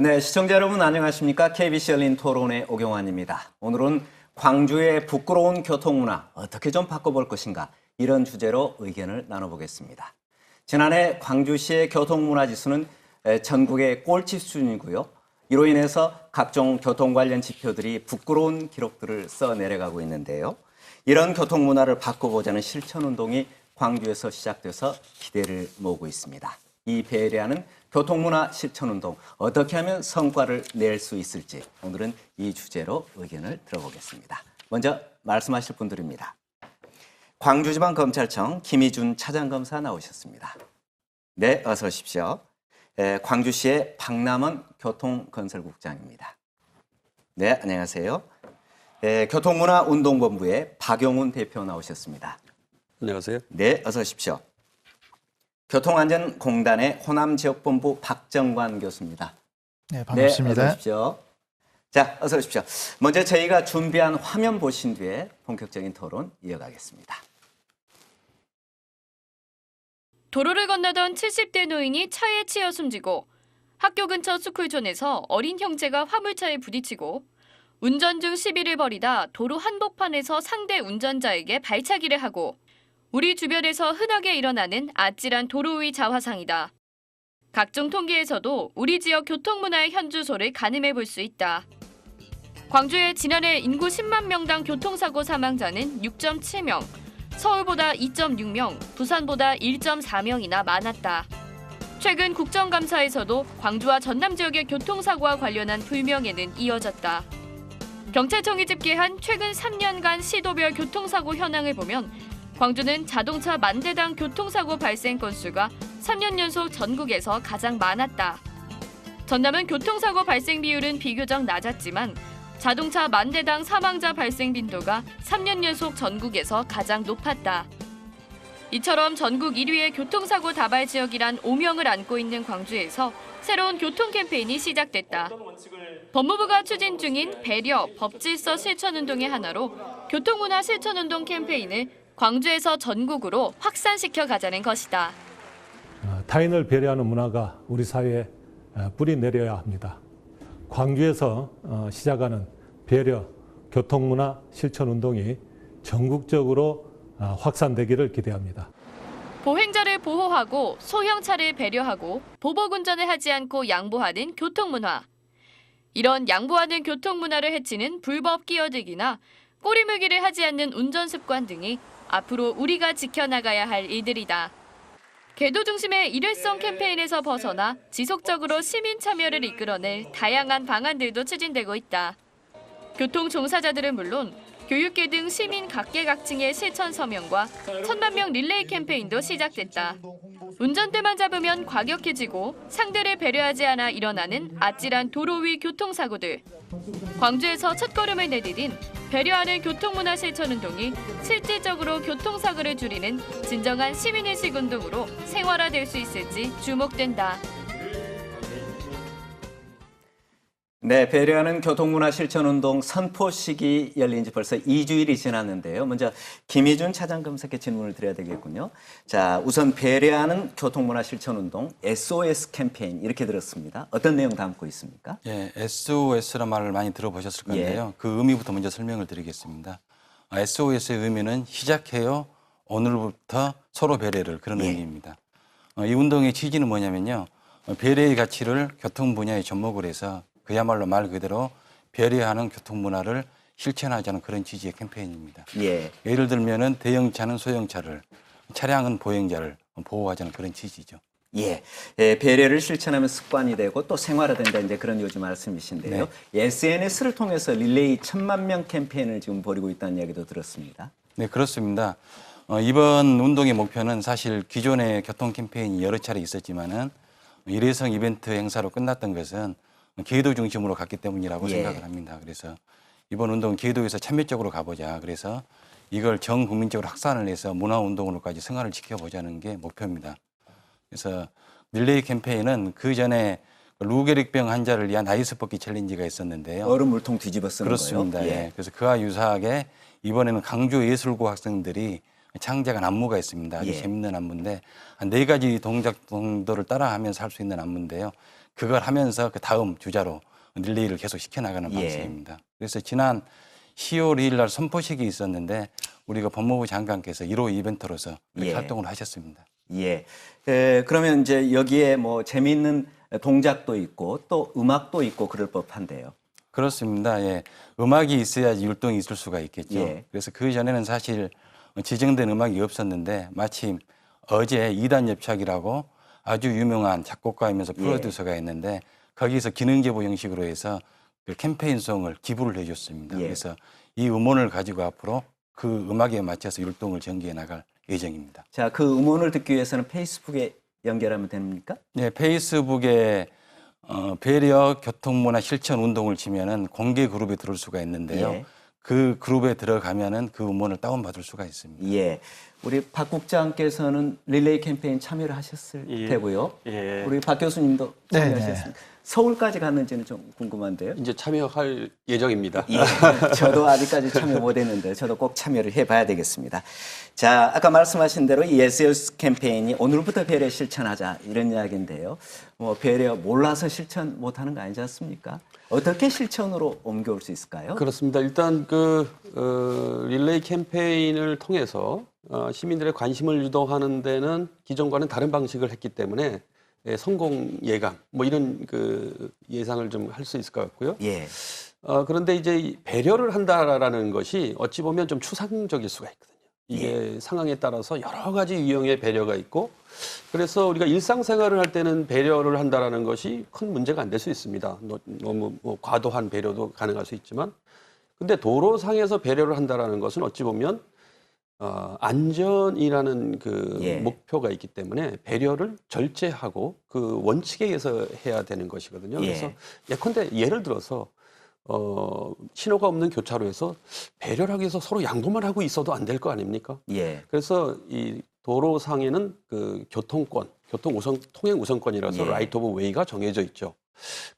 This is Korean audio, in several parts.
네, 시청자 여러분 안녕하십니까? KBC 열린 토론의 오경환입니다. 오늘은 광주의 부끄러운 교통문화 어떻게 좀 바꿔볼 것인가 이런 주제로 의견을 나눠보겠습니다. 지난해 광주시의 교통문화 지수는 전국의 꼴찌 수준이고요. 이로 인해서 각종 교통 관련 지표들이 부끄러운 기록들을 써내려가고 있는데요. 이런 교통문화를 바꿔보자는 실천운동이 광주에서 시작돼서 기대를 모으고 있습니다. 이 배려하는 교통문화 실천운동 어떻게 하면 성과를 낼 수 있을지 오늘은 이 주제로 의견을 들어보겠습니다. 먼저 말씀하실 분들입니다. 광주지방검찰청 김희준 차장검사 나오셨습니다. 네, 어서 오십시오. 광주시의 박남원 교통건설국장입니다. 네, 안녕하세요. 교통문화운동본부의 박용훈 대표 나오셨습니다. 안녕하세요. 네, 어서 오십시오. 교통안전공단의 호남지역본부 박정관 교수입니다. 네, 반갑습니다. 네, 어서 오십시오. 자, 어서 오십시오. 먼저 저희가 준비한 화면 보신 뒤에 본격적인 토론 이어가겠습니다. 도로를 건너던 70대 노인이 차에 치여 숨지고 학교 근처 스쿨존에서 어린 형제가 화물차에 부딪히고 운전 중 시비를 벌이다 도로 한복판에서 상대 운전자에게 발차기를 하고 우리 주변에서 흔하게 일어나는 아찔한 도로 위 자화상이다. 각종 통계에서도 우리 지역 교통문화의 현주소를 가늠해 볼 수 있다. 광주의 지난해 인구 10만 명당 교통사고 사망자는 6.7명, 서울보다 2.6명, 부산보다 1.4명이나 많았다. 최근 국정감사에서도 광주와 전남 지역의 교통사고와 관련한 불명예는 이어졌다. 경찰청이 집계한 최근 3년간 시도별 교통사고 현황을 보면 광주는 자동차 만 대당 교통사고 발생 건수가 3년 연속 전국에서 가장 많았다. 전남은 교통사고 발생 비율은 비교적 낮았지만 자동차 만 대당 사망자 발생 빈도가 3년 연속 전국에서 가장 높았다. 이처럼 전국 1위의 교통사고 다발 지역이란 오명을 안고 있는 광주에서 새로운 교통 캠페인이 시작됐다. 법무부가 추진 중인 배려, 법질서 실천운동의 하나로 교통문화 실천운동 캠페인을 광주에서 전국으로 확산시켜 가자는 것이다. 타인을 배려하는 문화가 우리 사회에 뿌리 내려야 합니다. 광주에서 시작하는 배려, 교통문화 실천운동이 전국적으로 확산되기를 기대합니다. 보행자를 보호하고 소형차를 배려하고 보복운전을 하지 않고 양보하는 교통문화. 이런 양보하는 교통문화를 해치는 불법 끼어들기나 꼬리물기를 하지 않는 운전습관 등이 앞으로 우리가 지켜나가야 할 일들이다. 계도 중심의 일회성 캠페인에서 벗어나 지속적으로 시민 참여를 이끌어낼 다양한 방안들도 추진되고 있다. 교통 종사자들은 물론 교육계 등 시민 각계각층의 실천 서명과 1,000만 명 릴레이 캠페인도 시작됐다. 운전대만 잡으면 과격해지고 상대를 배려하지 않아 일어나는 아찔한 도로 위 교통사고들. 광주에서 첫걸음을 내디딘 배려하는 교통문화 실천운동이 실질적으로 교통사고를 줄이는 진정한 시민의식 운동으로 생활화될 수 있을지 주목된다. 네, 배려하는 교통문화 실천운동 선포식이 열린 지 벌써 2주일이 지났는데요. 먼저 김희준 차장검사께 질문을 드려야 되겠군요. 자, 우선 배려하는 교통문화 실천운동 SOS 캠페인 이렇게 들었습니다. 어떤 내용 담고 있습니까? 예, SOS라는 말을 많이 들어보셨을 건데요. 그 의미부터 먼저 설명을 드리겠습니다. SOS의 의미는 시작해요. 오늘부터 서로 배려를 그런 의미입니다. 이 운동의 취지는 뭐냐면요. 배려의 가치를 교통 분야에 접목을 해서 그야말로 말 그대로 배려하는 교통문화를 실천하자는 그런 취지의 캠페인입니다. 예. 예를 들면은 대형차는 소형차를, 차량은 보행자를 보호하자는 그런 취지죠. 예, 배려를 실천하면 습관이 되고 또 생활화된다 이제 그런 요즘 말씀이신데요. 네. SNS를 통해서 릴레이 1,000만 명 캠페인을 지금 벌이고 있다는 이야기도 들었습니다. 네, 그렇습니다. 이번 운동의 목표는 사실 기존의 교통 캠페인이 여러 차례 있었지만은 일회성 이벤트 행사로 끝났던 것은 계도 중심으로 갔기 때문이라고 생각을 합니다. 그래서 이번 운동은 계도에서 참여적으로 가보자. 그래서 이걸 전 국민적으로 확산을 해서 문화운동으로까지 승화를 지켜보자는 게 목표입니다. 그래서 릴레이 캠페인은 그 전에 루게릭병 환자를 위한 아이스 볶기 챌린지가 있었는데요. 얼음 물통 뒤집어 쓰는 그렇습니다. 거예요? 예. 그래서 그와 유사하게 이번에는 강주예술고 학생들이 창작한 안무가 있습니다. 아주 재밌는 안무인데 한 4가지 동작 정도를 따라하면서 할 수 있는 안무인데요. 그걸 하면서 그 다음 주자로 릴레이를 계속 시켜나가는 예. 방식입니다. 그래서 지난 10월 2일 날 선포식이 있었는데 우리가 법무부 장관께서 1호 이벤트로서 이렇게 예. 활동을 하셨습니다. 예. 그러면 이제 여기에 뭐 재미있는 동작도 있고 또 음악도 있고 그럴 법한데요. 그렇습니다. 예. 음악이 있어야지 율동이 있을 수가 있겠죠. 예. 그래서 그 전에는 사실 지정된 음악이 없었는데 마침 어제 2단 협착이라고 아주 유명한 작곡가이면서 프로듀서가 있는데 거기서 기능제보 형식으로 해서 그 캠페인송을 기부를 해줬습니다. 예. 그래서 이 음원을 가지고 앞으로 그 음악에 맞춰서 율동을 전개해 나갈 예정입니다. 자, 그 음원을 듣기 위해서는 페이스북에 연결하면 됩니까? 네, 페이스북에 배려 교통문화 실천 운동을 치면은 공개 그룹에 들어올 수가 있는데요. 예. 그 그룹에 들어가면은 그 음원을 다운받을 수가 있습니다. 예. 우리 박 국장께서는 릴레이 캠페인 참여를 하셨을 테고요. 예. 우리 박 교수님도 네, 참여하셨습니다. 서울까지 갔는지는 좀 궁금한데요. 이제 참여할 예정입니다. 예, 저도 아직까지 참여 못했는데 저도 꼭 참여를 해봐야 되겠습니다. 자, 아까 말씀하신 대로 이 SOS 캠페인이 오늘부터 배려 실천하자 이런 이야기인데요. 뭐 배려 몰라서 실천 못하는 거 아니지 않습니까? 어떻게 실천으로 옮겨올 수 있을까요? 그렇습니다. 일단 릴레이 캠페인을 통해서 시민들의 관심을 유도하는 데는 기존과는 다른 방식을 했기 때문에 성공 예감 뭐 이런 예상을 좀 할 수 있을 것 같고요. 예, 그런데 이제 이 배려를 한다라는 것이 어찌 보면 좀 추상적일 수가 있거든요. 이게 상황에 따라서 여러 가지 유형의 배려가 있고 그래서 우리가 일상생활을 할 때는 배려를 한다라는 것이 큰 문제가 안 될 수 있습니다. 너무 과도한 배려도 가능할 수 있지만 근데 도로상에서 배려를 한다라는 것은 어찌 보면 안전이라는 목표가 있기 때문에 배려를 절제하고 그 원칙에 의해서 해야 되는 것이거든요. 그래서 예컨대 예를 들어서 신호가 없는 교차로에서 배려를 하기 위해서 서로 양보만 하고 있어도 안 될 거 아닙니까? 예, 그래서 이 도로상에는 그 통행 우선권이라서 라이트 오브 웨이가 정해져 있죠.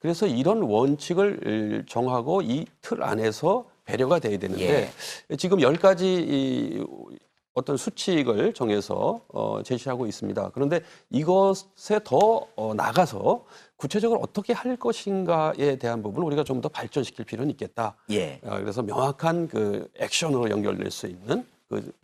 그래서 이런 원칙을 정하고 이 틀 안에서 배려가 돼야 되는데 지금 10가지 어떤 수칙을 정해서 제시하고 있습니다. 그런데 이것에 더 나가서 구체적으로 어떻게 할 것인가에 대한 부분을 우리가 좀 더 발전시킬 필요는 있겠다. 그래서 명확한 액션으로 연결될 수 있는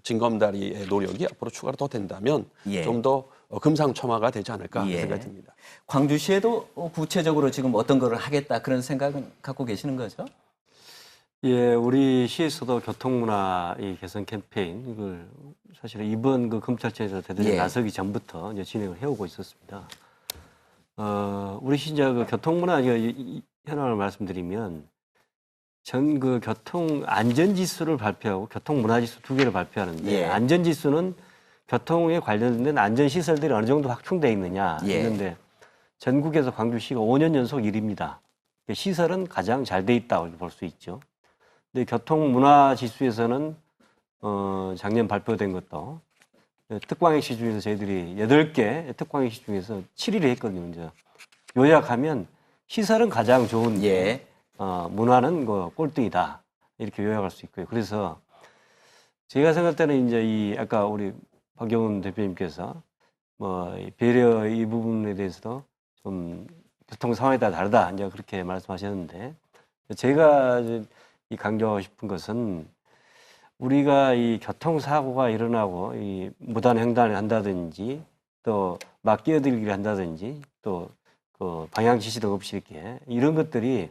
징검다리의 노력이 앞으로 추가로 더 된다면 좀 더 금상첨화가 되지 않을까 생각이 듭니다. 광주시에도 구체적으로 지금 어떤 거를 하겠다 그런 생각은 갖고 계시는 거죠? 예, 우리 시에서도 교통문화 개선 캠페인 이걸 사실 이번 검찰청에서 대대적으로 나서기 전부터 이제 진행을 해오고 있었습니다. 우리 시 이제 교통문화 현황을 말씀드리면 전 교통 안전지수를 발표하고 교통문화지수 두 개를 발표하는데 안전지수는 교통에 관련된 안전시설들이 어느 정도 확충되어 있느냐 이런데 전국에서 광주시가 5년 연속 1위입니다. 시설은 가장 잘 돼 있다고 볼 수 있죠. 근데 교통문화지수에서는 작년 발표된 것도 특광행시 중에서 저희들이 8개 특광행시 중에서 7위를 했거든요. 이제 요약하면 시설은 가장 좋은 문화는 꼴등이다 이렇게 요약할 수 있고요. 그래서 제가 생각할 때는 이제 아까 우리 박경훈 대표님께서 배려 이 부분에 대해서도 좀 교통 상황에 따라 다르다 이제 그렇게 말씀하셨는데 제가 강조하고 싶은 것은 우리가 이 교통사고가 일어나고 이 무단 횡단을 한다든지 또 막 끼어들기를 한다든지 또 방향 지시도 없이 이렇게 이런 것들이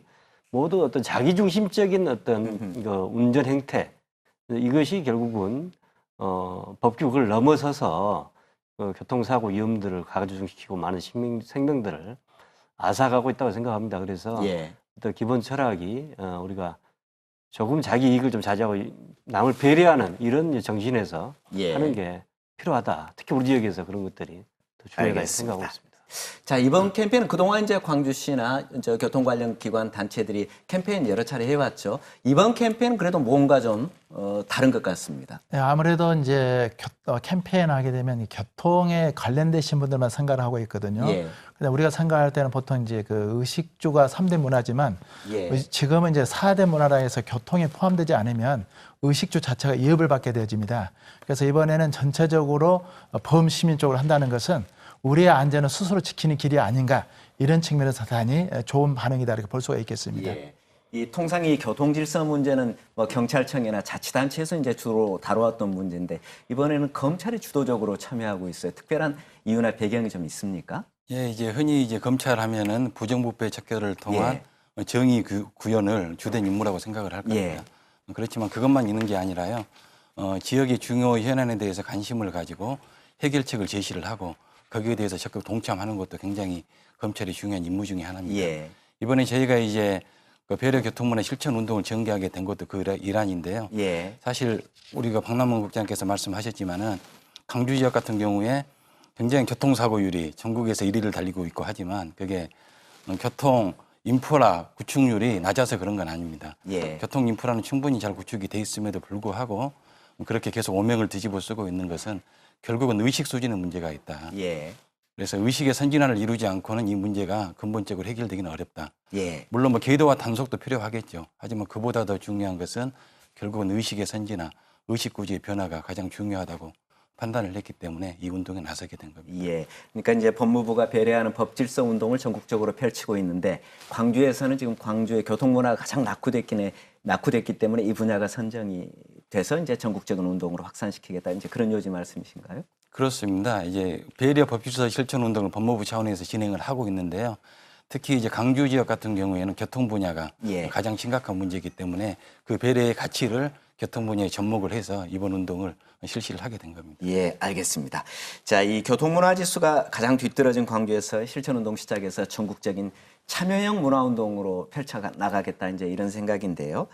모두 어떤 자기중심적인 어떤 운전 행태 이것이 결국은 법규를 넘어서서 교통사고 위험들을 가중시키고 많은 생명들을 앗아가고 있다고 생각합니다. 그래서 어떤 기본 철학이 우리가 조금 자기 이익을 좀 자제하고 남을 배려하는 이런 정신에서 하는 게 필요하다. 특히 우리 지역에서 그런 것들이 더 중요하다고 생각하고 있습니다. 자, 이번 캠페인은 그동안 이제 광주시나 교통 관련 기관 단체들이 캠페인 여러 차례 해왔죠. 이번 캠페인은 그래도 뭔가 좀 다른 것 같습니다. 네, 아무래도 이제 캠페인 하게 되면 이 교통에 관련되신 분들만参加를 하고 있거든요. 근데 우리가 생각할 때는 보통 이제 의식주가 3대 문화지만 지금은 이제 4대 문화라 해서 교통에 포함되지 않으면 의식주 자체가 위협을 받게 되어집니다. 그래서 이번에는 전체적으로 범시민 쪽으로 한다는 것은 우리의 안전을 스스로 지키는 길이 아닌가 이런 측면에서 대단히 좋은 반응이다 이렇게 볼 수가 있겠습니다. 예. 이 통상 이 교통 질서 문제는 뭐 경찰청이나 자치단체에서 이제 주로 다루었던 문제인데 이번에는 검찰이 주도적으로 참여하고 있어요. 특별한 이유나 배경이 좀 있습니까? 예, 이제 흔히 이제 검찰 하면은 부정부패 척결을 통한 정의 구현을 주된 임무라고 생각을 할 겁니다. 그렇지만 그것만 있는 게 아니라요. 지역의 중요 현안에 대해서 관심을 가지고 해결책을 제시를 하고 거기에 대해서 적극 동참하는 것도 굉장히 검찰의 중요한 임무 중에 하나입니다. 이번에 저희가 이제 그 배려 교통문화 실천 운동을 전개하게 된 것도 그 일환인데요. 사실 우리가 박남원 국장께서 말씀하셨지만은 강주 지역 같은 경우에 굉장히 교통사고율이 전국에서 1위를 달리고 있고 하지만 그게 교통 인프라 구축률이 낮아서 그런 건 아닙니다. 교통 인프라는 충분히 잘 구축이 돼 있음에도 불구하고 그렇게 계속 오명을 뒤집어 쓰고 있는 것은 결국은 의식 수준의 문제가 있다. 그래서 의식의 선진화를 이루지 않고는 이 문제가 근본적으로 해결되기는 어렵다. 물론 뭐 궤도와 단속도 필요하겠죠. 하지만 그보다 더 중요한 것은 결국은 의식의 선진화, 의식 구조의 변화가 가장 중요하다고 판단을 했기 때문에 이 운동에 나서게 된 겁니다. 그러니까 이제 법무부가 배려하는 법질서 운동을 전국적으로 펼치고 있는데 광주에서는 지금 광주의 교통문화가 가장 낙후됐기 때문에 이 분야가 선정이 돼서 이제 전국적인 운동으로 확산시키겠다. 이제 그런 요지 말씀이신가요? 그렇습니다. 이제 배려 법질서 실천 운동을 법무부 차원에서 진행을 하고 있는데요. 특히 이제 강주 지역 같은 경우에는 교통 분야가 가장 심각한 문제이기 때문에 그 배려의 가치를 교통 분야에 접목을 해서 이번 운동을 실시를 하게 된 겁니다. 알겠습니다. 자, 이 교통문화 지수가 가장 뒤떨어진 광주에서 실천운동 시작해서 전국적인 참여형 문화운동으로 펼쳐 나가겠다 이제 이런 생각인데요.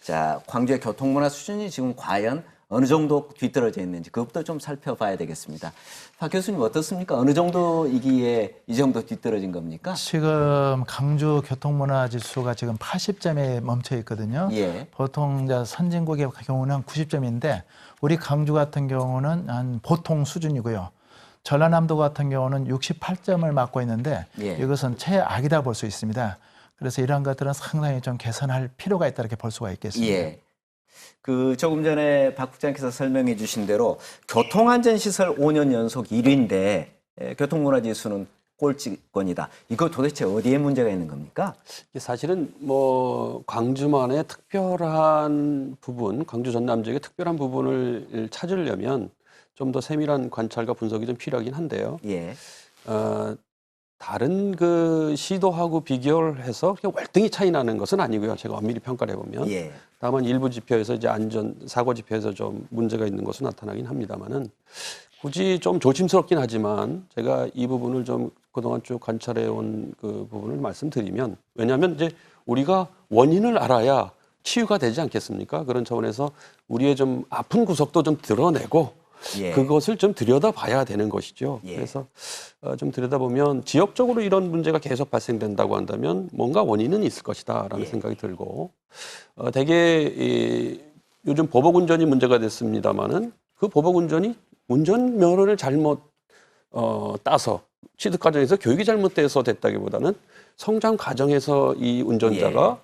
자, 광주의 교통문화 수준이 지금 과연 어느 정도 뒤떨어져 있는지 그것도 좀 살펴봐야 되겠습니다. 박 교수님 어떻습니까? 어느 정도이기에 이 정도 뒤떨어진 겁니까? 지금 강주 교통문화 지수가 지금 80점에 멈춰 있거든요. 보통 이제 선진국의 경우는 90점인데 우리 강주 같은 경우는 한 보통 수준이고요. 전라남도 같은 경우는 68점을 맡고 있는데 이것은 최악이다 볼 수 있습니다. 그래서 이러한 것들은 상당히 좀 개선할 필요가 있다 이렇게 볼 수가 있겠습니다. 그 조금 전에 박 국장께서 설명해 주신 대로 교통안전시설 5년 연속 1위인데 교통문화지수는 꼴찌권이다. 이거 도대체 어디에 문제가 있는 겁니까? 사실은 뭐 광주만의 특별한 부분, 광주 전남 지역의 특별한 부분을 찾으려면 좀 더 세밀한 관찰과 분석이 좀 필요하긴 한데요. 다른 그 시도하고 비교를 해서 그냥 월등히 차이 나는 것은 아니고요. 제가 엄밀히 평가를 해보면. 다만 일부 지표에서 이제 사고 지표에서 좀 문제가 있는 것은 나타나긴 합니다만은 굳이 좀 조심스럽긴 하지만 제가 이 부분을 좀 그동안 쭉 관찰해 온 그 부분을 말씀드리면 왜냐하면 이제 우리가 원인을 알아야 치유가 되지 않겠습니까? 그런 차원에서 우리의 좀 아픈 구석도 좀 드러내고 그것을 좀 들여다봐야 되는 것이죠. 그래서 좀 들여다보면 지역적으로 이런 문제가 계속 발생된다고 한다면 뭔가 원인은 있을 것이다라는 생각이 들고 대개 요즘 보복운전이 문제가 됐습니다마는 그 보복운전이 운전면허를 잘못 따서 취득 과정에서 교육이 잘못돼서 됐다기보다는 성장 과정에서 이 운전자가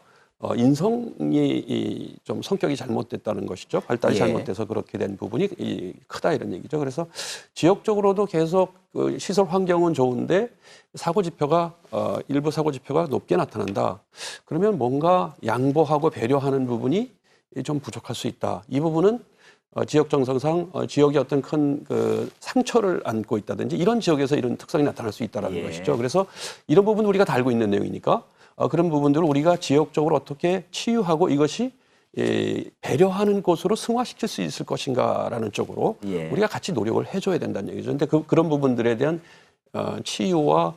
인성이 좀 성격이 잘못됐다는 것이죠. 발달이 잘못돼서 그렇게 된 부분이 크다 이런 얘기죠. 그래서 지역적으로도 계속 그 시설 환경은 좋은데 사고 지표가 일부 사고 지표가 높게 나타난다. 그러면 뭔가 양보하고 배려하는 부분이 좀 부족할 수 있다. 이 부분은 지역 정성상 지역의 어떤 큰 그 상처를 안고 있다든지 이런 지역에서 이런 특성이 나타날 수 있다는 것이죠. 그래서 이런 부분 우리가 다 알고 있는 내용이니까 그런 부분들을 우리가 지역적으로 어떻게 치유하고 이것이 배려하는 곳으로 승화시킬 수 있을 것인가라는 쪽으로 우리가 같이 노력을 해줘야 된다는 얘기죠. 그런데 그런 부분들에 대한 치유와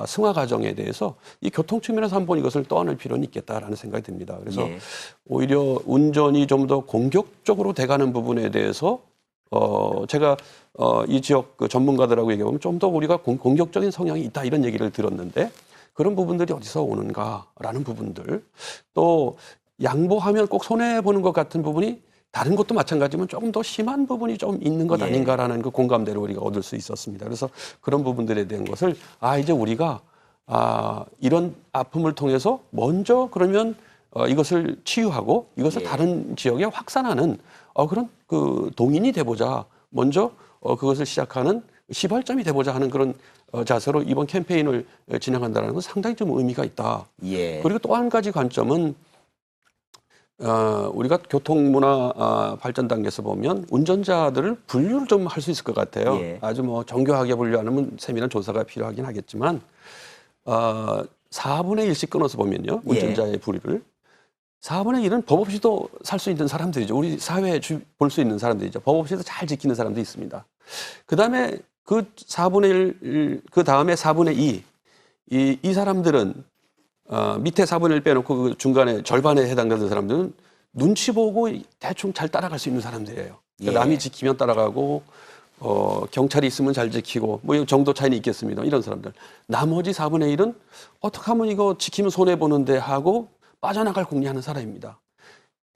승화 과정에 대해서 이 교통 측면에서 한번 이것을 떠안을 필요는 있겠다라는 생각이 듭니다. 그래서 오히려 운전이 좀 더 공격적으로 돼가는 부분에 대해서 제가 이 지역 그 전문가들하고 얘기해보면 좀 더 우리가 공격적인 성향이 있다 이런 얘기를 들었는데 그런 부분들이 어디서 오는가라는 부분들 또 양보하면 꼭 손해보는 것 같은 부분이 다른 것도 마찬가지지만 조금 더 심한 부분이 좀 있는 것 아닌가라는 그 공감대를 우리가 얻을 수 있었습니다. 그래서 그런 부분들에 대한 것을 이제 우리가 이런 아픔을 통해서 먼저 그러면 이것을 치유하고 이것을 다른 지역에 확산하는 그런 그 동인이 돼보자. 먼저 그것을 시작하는 시발점이 돼보자 하는 그런 자세로 이번 캠페인을 진행한다는 건 상당히 좀 의미가 있다. 예. 그리고 또 한 가지 관점은 우리가 교통문화 발전 단계에서 보면 운전자들을 분류를 좀 할 수 있을 것 같아요. 예. 아주 뭐 정교하게 분류하는 세밀한 조사가 필요하긴 하겠지만 4분의 1씩 끊어서 보면요. 운전자의 부류를 4분의 1은 법 없이도 살 수 있는 사람들이죠. 우리 사회에 볼 수 있는 사람들이죠. 법 없이도 잘 지키는 사람도 있습니다. 그다음에 그 4분의 1, 그 다음에 4분의 2. 이 사람들은 밑에 4분의 1 빼놓고 그 중간에 절반에 해당되는 사람들은 눈치 보고 대충 잘 따라갈 수 있는 사람들이에요. 그러니까 남이 지키면 따라가고 경찰이 있으면 잘 지키고 뭐 이 정도 차이는 있겠습니다. 이런 사람들. 나머지 4분의 1은 어떻게 하면 이거 지키면 손해보는데 하고 빠져나갈 궁리하는 사람입니다.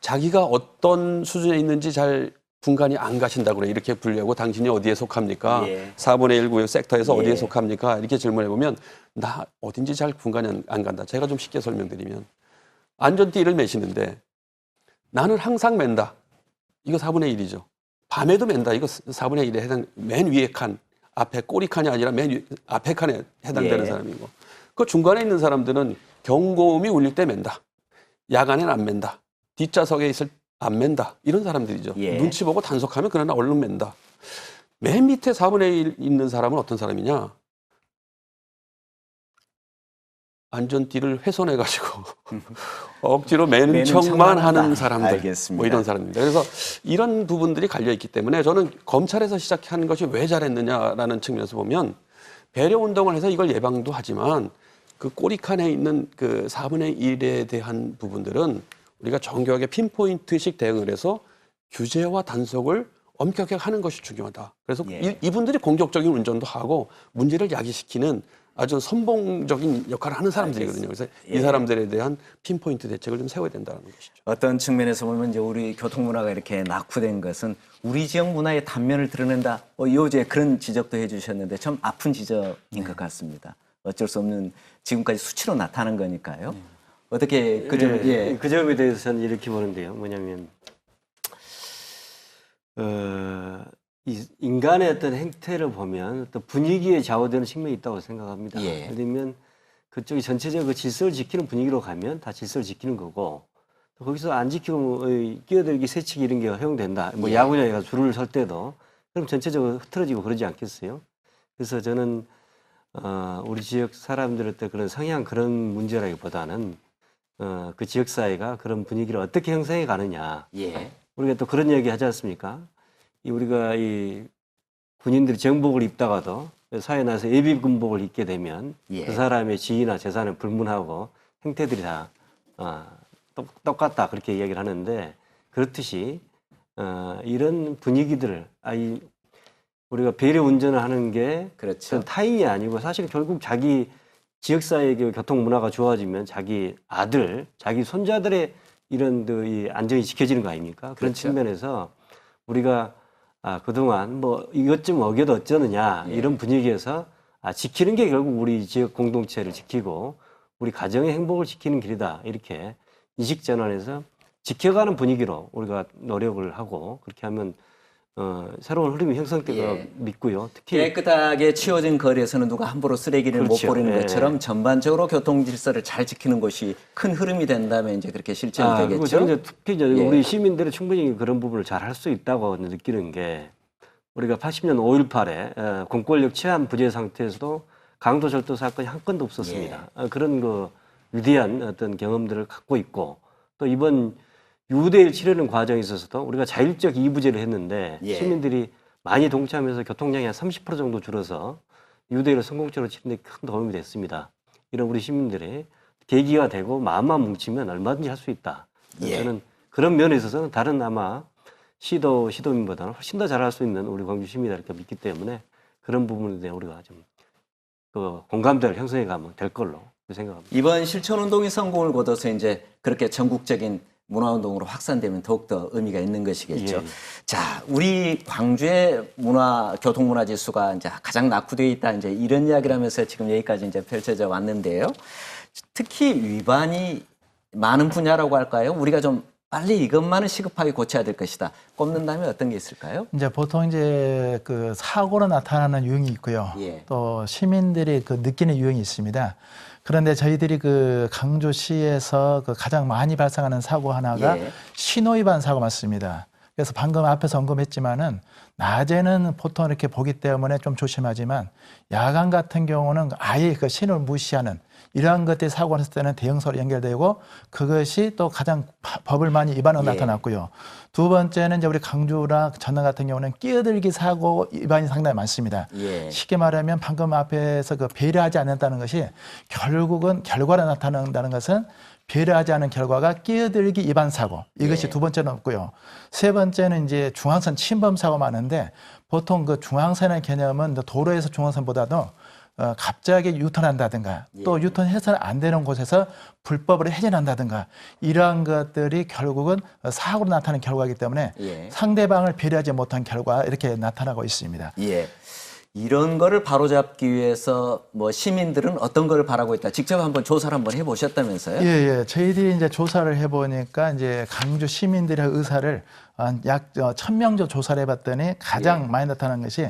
자기가 어떤 수준에 있는지 잘 분간이 안 가신다고 그래. 이렇게 분류하고 당신이 어디에 속합니까? 4분의 1 구역 섹터에서 어디에 속합니까? 이렇게 질문해보면 나 어딘지 잘 분간이 안 간다. 제가 좀 쉽게 설명드리면 안전띠를 매시는데 나는 항상 맨다. 이거 4분의 1이죠. 밤에도 맨다. 이거 4분의 1에 해당, 맨 위에 칸, 앞에 꼬리 칸이 아니라 맨 앞에 칸에 해당되는 사람이고. 그 중간에 있는 사람들은 경고음이 울릴 때 맨다. 야간엔 안 맨다. 뒷좌석에 있을 안 맨다. 이런 사람들이죠. 눈치 보고 단속하면 그러나 얼른 맨다. 맨 밑에 4분의 1 있는 사람은 어떤 사람이냐? 안전띠를 훼손해가지고 억지로 매는 척만 하는 사람들. 알겠습니다. 뭐 이런 사람입니다. 그래서 이런 부분들이 갈려있기 때문에 저는 검찰에서 시작한 것이 왜 잘했느냐라는 측면에서 보면 배려 운동을 해서 이걸 예방도 하지만 그 꼬리칸에 있는 그 4분의 1에 대한 부분들은 우리가 정교하게 핀포인트식 대응을 해서 규제와 단속을 엄격하게 하는 것이 중요하다. 그래서 이분들이 공격적인 운전도 하고 문제를 야기시키는 아주 선봉적인 역할을 하는 사람들이거든요. 그래서 이 사람들에 대한 핀포인트 대책을 좀 세워야 된다는 것이죠. 어떤 측면에서 보면 이제 우리 교통문화가 이렇게 낙후된 것은 우리 지역 문화의 단면을 드러낸다. 요새 그런 지적도 해주셨는데 참 아픈 지적인 것 같습니다. 어쩔 수 없는 지금까지 수치로 나타난 거니까요. 어떻게 그 점, 그 점에 대해서는 이렇게 보는데요. 뭐냐면 이 인간의 어떤 행태를 보면 또 분위기에 좌우되는 측면이 있다고 생각합니다. 예를 들면 그쪽이 전체적으로 그 질서를 지키는 분위기로 가면 다 질서를 지키는 거고 또 거기서 안 지키고 뭐 끼어들기, 새치기 이런 게 허용된다. 뭐 야구장에 가서 줄을 설 때도 그럼 전체적으로 흐트러지고 그러지 않겠어요? 그래서 저는 우리 지역 사람들의 그런 성향 그런 문제라기보다는 그 지역 사회가 그런 분위기를 어떻게 형성해 가느냐. 우리가 또 그런 얘기 하지 않습니까? 우리가 이 군인들이 정복을 입다가도 사회에 나서 예비군복을 입게 되면 그 사람의 지위나 재산을 불문하고 행태들이 다 똑같다 그렇게 이야기를 하는데 그렇듯이 이런 분위기들을 우리가 배려 운전을 하는 게 그렇죠. 타인이 아니고 사실 결국 자기 지역사회의 교통 문화가 좋아지면 자기 아들, 자기 손자들의 이런 이 안전이 지켜지는 거 아닙니까? 그런 측면에서 우리가 그동안 뭐 이것 좀 어겨도 어쩌느냐 이런 분위기에서 지키는 게 결국 우리 지역 공동체를 지키고 우리 가정의 행복을 지키는 길이다. 이렇게 인식 전환해서 지켜가는 분위기로 우리가 노력을 하고 그렇게 하면 새로운 흐름이 형성될까 믿고요. 특히 깨끗하게 치워진 거리에서는 누가 함부로 쓰레기를 못 버리는 것처럼 전반적으로 교통 질서를 잘 지키는 것이 큰 흐름이 된다면 이제 그렇게 실천이 되겠죠. 그리고 저는 이제 특히 이제 우리 시민들이 충분히 그런 부분을 잘 할 수 있다고 느끼는 게 우리가 80년 5.18에 공권력 치안 부재 상태에서도 강도절도 사건이 한 건도 없었습니다. 그런 그 위대한 어떤 경험들을 갖고 있고 또 이번 유대일 치르는 과정에 있어서도 우리가 자율적 이부제를 했는데 시민들이 많이 동참해서 교통량이 한 30% 정도 줄어서 유대일을 성공적으로 치르는 데 큰 도움이 됐습니다. 이런 우리 시민들이 계기가 되고 마음만 뭉치면 얼마든지 할 수 있다. 저는 그런 면에 있어서는 다른 아마 시도민보다는 훨씬 더 잘할 수 있는 우리 광주 시민이다 이렇게 믿기 때문에 그런 부분에 대해 우리가 좀 그 공감대를 형성해 가면 될 걸로 생각합니다. 이번 실천운동이 성공을 거둬서 이제 그렇게 전국적인 문화운동으로 확산되면 더욱더 의미가 있는 것이겠죠. 자, 우리 광주의 교통문화 지수가 이제 가장 낙후되어 있다. 이제 이런 이야기를 하면서 지금 여기까지 이제 펼쳐져 왔는데요. 특히 위반이 많은 분야라고 할까요? 우리가 좀 빨리 이것만은 시급하게 고쳐야 될 것이다. 꼽는다면 어떤 게 있을까요? 이제 보통 이제 그 사고로 나타나는 유형이 있고요. 예. 또 시민들이 그 느끼는 유형이 있습니다. 그런데 저희들이 그 강주시에서 그 가장 많이 발생하는 사고 하나가 예. 신호위반 사고 맞습니다. 그래서 방금 앞에서 언급했지만은 낮에는 보통 이렇게 보기 때문에 좀 조심하지만 야간 같은 경우는 아예 그 신호를 무시하는 이러한 것들이 사고가 났을 때는 대형사로 연결되고 그것이 또 가장 법을 많이 위반으로 예. 나타났고요. 두 번째는 이제 우리 강주나 전남 같은 경우는 끼어들기 사고 위반이 상당히 많습니다. 예. 쉽게 말하면 방금 앞에서 그 배려하지 않는다는 것이 결국은 결과로 나타난다는 것은 배려하지 않은 결과가 끼어들기 위반 사고 이것이 예. 두 번째는 없고요. 세 번째는 이제 중앙선 침범 사고 많은데 보통 그 중앙선의 개념은 도로에서 중앙선보다도 갑자기 유턴한다든가 또 예. 유턴해서는 안 되는 곳에서 불법으로 해진한다든가 이러한 것들이 결국은 사고로 나타나는 결과이기 때문에 예. 상대방을 배려하지 못한 결과 이렇게 나타나고 있습니다. 예. 이런 거를 바로잡기 위해서 뭐 시민들은 어떤 걸 바라고 있다. 직접 한번 조사를 한번 해보셨다면서요? 예, 예. 저희들이 이제 조사를 해보니까 이제 강주 시민들의 의사를 약 1,000명 정도 조사를 해봤더니 가장 예. 많이 나타나는 것이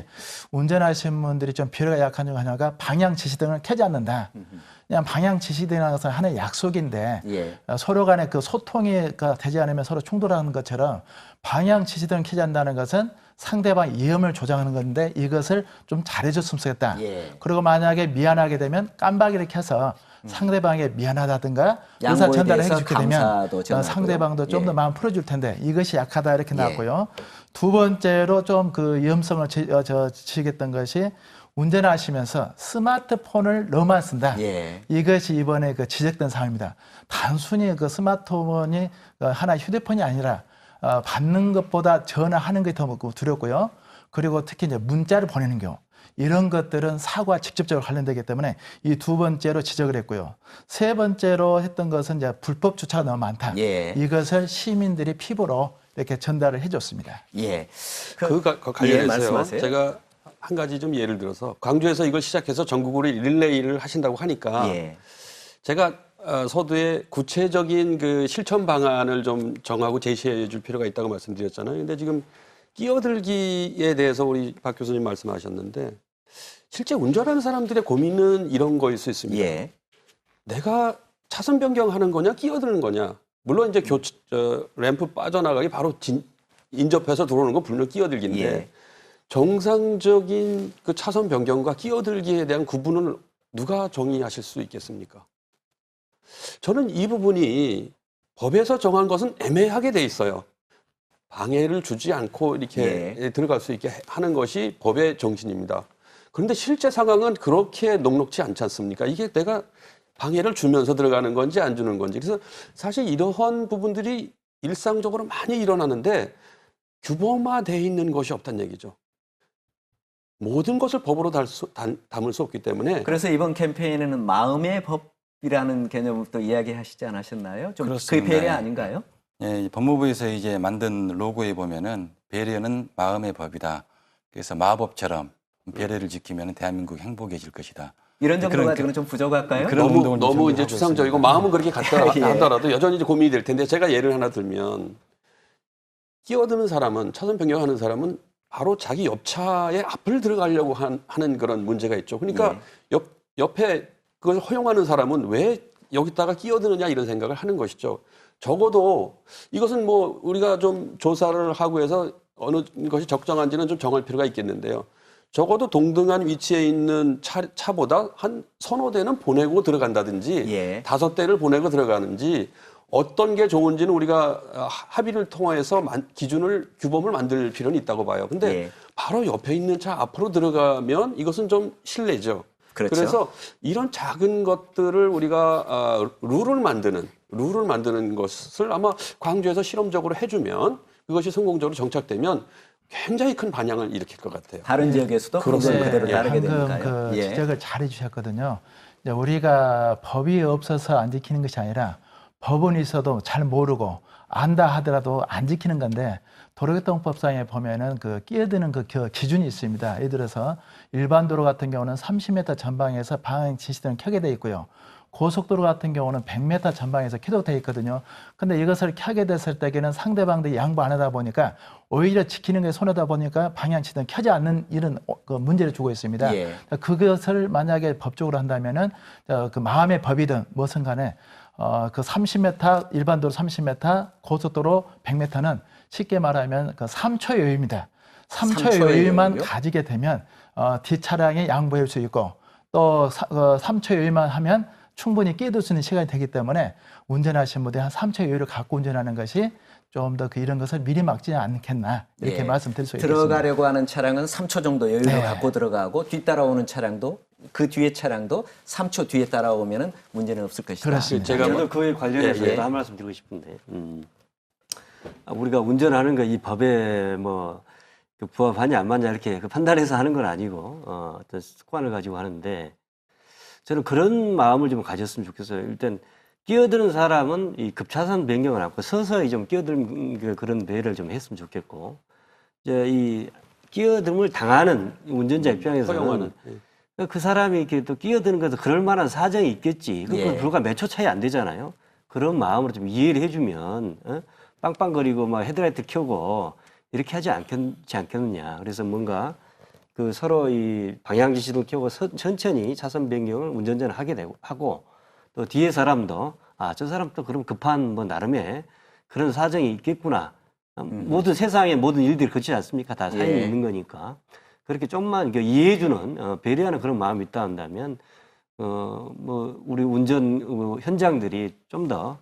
운전하시는 분들이 좀 배려가 약한 중 하나가 방향 지시등을 켜지 않는다. 그냥 방향 지시등이라는 것은 하나의 약속인데 예. 서로 간에 그 소통이 되지 않으면 서로 충돌하는 것처럼 방향 지시등을 켜지 않는다는 것은 상대방 위험을 조장하는 건데 이것을 좀 잘해줬으면 좋겠다. 예. 그리고 만약에 미안하게 되면 깜빡이를 켜서 상대방에게 미안하다든가 의사 양보에 전달을 대해서 해주게 되면 감사도 전하고요. 상대방도 좀 더 예. 마음 풀어줄 텐데 이것이 약하다 이렇게 예. 나왔고요. 두 번째로 좀 그 위험성을 지적했던 것이 운전하시면서 스마트폰을 너무 많이 쓴다. 예. 이것이 이번에 그 지적된 사항입니다. 단순히 그 스마트폰이 하나 휴대폰이 아니라 받는 것보다 전화하는 게 더 두렵고요. 그리고 특히 이제 문자를 보내는 경우 이런 것들은 사고와 직접적으로 관련되기 때문에 이 두 번째로 지적을 했고요. 세 번째로 했던 것은 이제 불법 주차가 너무 많다. 예. 이것을 시민들이 피부로 이렇게 전달을 해줬습니다. 예. 그 예, 관련해서요. 말씀하세요. 제가 한 가지 좀 예를 들어서 광주에서 이걸 시작해서 전국으로 릴레이를 하신다고 하니까 예. 제가 서두에 구체적인 그 실천 방안을 좀 정하고 제시해 줄 필요가 있다고 말씀드렸잖아요. 근데 지금 끼어들기에 대해서 우리 박 교수님 말씀하셨는데 실제 운전하는 사람들의 고민은 이런 거일 수 있습니다. 예. 내가 차선 변경하는 거냐 끼어드는 거냐. 물론 이제 램프 빠져나가기 바로 인접해서 들어오는 건 분명 끼어들기인데 예. 정상적인 그 차선 변경과 끼어들기에 대한 구분을 누가 정의하실 수 있겠습니까? 저는 이 부분이 법에서 정한 것은 애매하게 돼 있어요. 방해를 주지 않고 이렇게 예. 들어갈 수 있게 하는 것이 법의 정신입니다. 그런데 실제 상황은 그렇게 녹록지 않지 않습니까? 이게 내가 방해를 주면서 들어가는 건지 안 주는 건지. 그래서 사실 이러한 부분들이 일상적으로 많이 일어나는데 규범화되어 있는 것이 없다는 얘기죠. 모든 것을 법으로 담을 수 없기 때문에 그래서 이번 캠페인에는 마음의 법이라는 개념부터 이야기하시지 않으셨나요? 좀 그게 그렇습니다. 배려 아닌가요? 예, 법무부에서 이제 만든 로고에 보면은 배려는 마음의 법이다. 그래서 마법처럼 배려를 지키면 대한민국 행복해질 것이다. 이런 정도 그런- 가지고는 좀 부족할까요? 그런 운동을 너무 준비하고 이제 추상적이고 있습니다. 마음은 그렇게 같다 예. 하더라도 여전히 이제 고민이 될 텐데 제가 예를 하나 들면 끼어드는 사람은 차선 변경하는 사람은 바로 자기 옆차의 앞을 들어가려고 하는 그런 문제가 있죠. 그러니까 옆에 그걸 허용하는 사람은 왜 여기다가 끼어드느냐 이런 생각을 하는 것이죠. 적어도 이것은 뭐 우리가 좀 조사를 하고 해서 어느 것이 적정한지는 좀 정할 필요가 있겠는데요. 적어도 동등한 위치에 있는 차보다 한 서너 대는 보내고 들어간다든지 예. 5대를 보내고 들어가는지 어떤 게 좋은지는 우리가 합의를 통해서 규범을 만들 필요는 있다고 봐요. 근데 예. 바로 옆에 있는 차 앞으로 들어가면 이것은 좀 실례죠. 그렇죠. 그래서 이런 작은 것들을 우리가 룰을 만드는 것을 아마 광주에서 실험적으로 해주면 그것이 성공적으로 정착되면 굉장히 큰 반향을 일으킬 것 같아요. 다른 지역에서도 그것은 그대로 네, 다르게 방금 되니까요. 그 예. 지적을 잘 해주셨거든요. 이제 우리가 법이 없어서 안 지키는 것이 아니라 법은 있어도 잘 모르고 안다 하더라도 안 지키는 건데 도로교통법상에 보면은 그 끼어드는 그 기준이 있습니다. 예를 들어서 일반 도로 같은 경우는 30m 전방에서 방향 지시등을 켜게 돼 있고요. 고속도로 같은 경우는 100m 전방에서 켜도 돼 있거든요. 근데 이것을 켜게 됐을 때에는 상대방들이 양보 안 하다 보니까 오히려 지키는 게 손해다 보니까 방향치든 켜지 않는 이런 그 문제를 주고 있습니다. 예. 그것을 만약에 법적으로 한다면은 그 마음의 법이든 무엇은 간에 그 30m 일반도로 30m 고속도로 100m는 쉽게 말하면 그 3초 여유입니다. 3초 여유만 여유요? 가지게 되면 뒷차량에 양보할 수 있고 또 3초 여유만 하면 충분히 끼어들 수 있는 시간이 되기 때문에 운전하시는 분들이 한 3초 여유를 갖고 운전하는 것이 좀 더 이런 것을 미리 막지 않겠나 이렇게 예. 말씀드릴 수 있겠습니다. 들어가려고 하는 차량은 3초 정도 여유를 네. 갖고 들어가고 뒤따라오는 차량도 그 뒤에 차량도 3초 뒤에 따라오면은 문제는 없을 것이다. 그렇습니다. 제가 저도 그에 관련해서 예, 예. 한 말씀 드리고 싶은데, 우리가 운전하는 거 이 법에 뭐 그 부합하냐 안 맞냐 이렇게 그 판단해서 하는 건 아니고 어떤 습관을 가지고 하는데 저는 그런 마음을 좀 가졌으면 좋겠어요. 일단 끼어드는 사람은 이 급차선 변경을 하고 서서히 좀 끼어드는 그런 배려를 좀 했으면 좋겠고 이제 이 끼어듦을 당하는 운전자 입장에서는 허용하는. 그 사람이 이렇게 또 끼어드는 것도 그럴 만한 사정이 있겠지. 그 예. 불과 몇 초 차이 안 되잖아요. 그런 마음으로 좀 이해를 해주면 빵빵거리고 막 헤드라이트 켜고 이렇게 하지 않겠느냐. 그래서 뭔가 그 서로 이 방향 지시등 켜고 천천히 차선 변경을 운전자는 하고 또 뒤에 사람도 저 사람 또 그럼 급한 뭐 나름의 그런 사정이 있겠구나. 모든 세상의 모든 일들이 그렇지 않습니까? 다 사연이 예. 있는 거니까. 그렇게 좀만 이해해주는 배려하는 그런 마음이 있다 한다면 뭐 우리 운전 현장들이 좀 더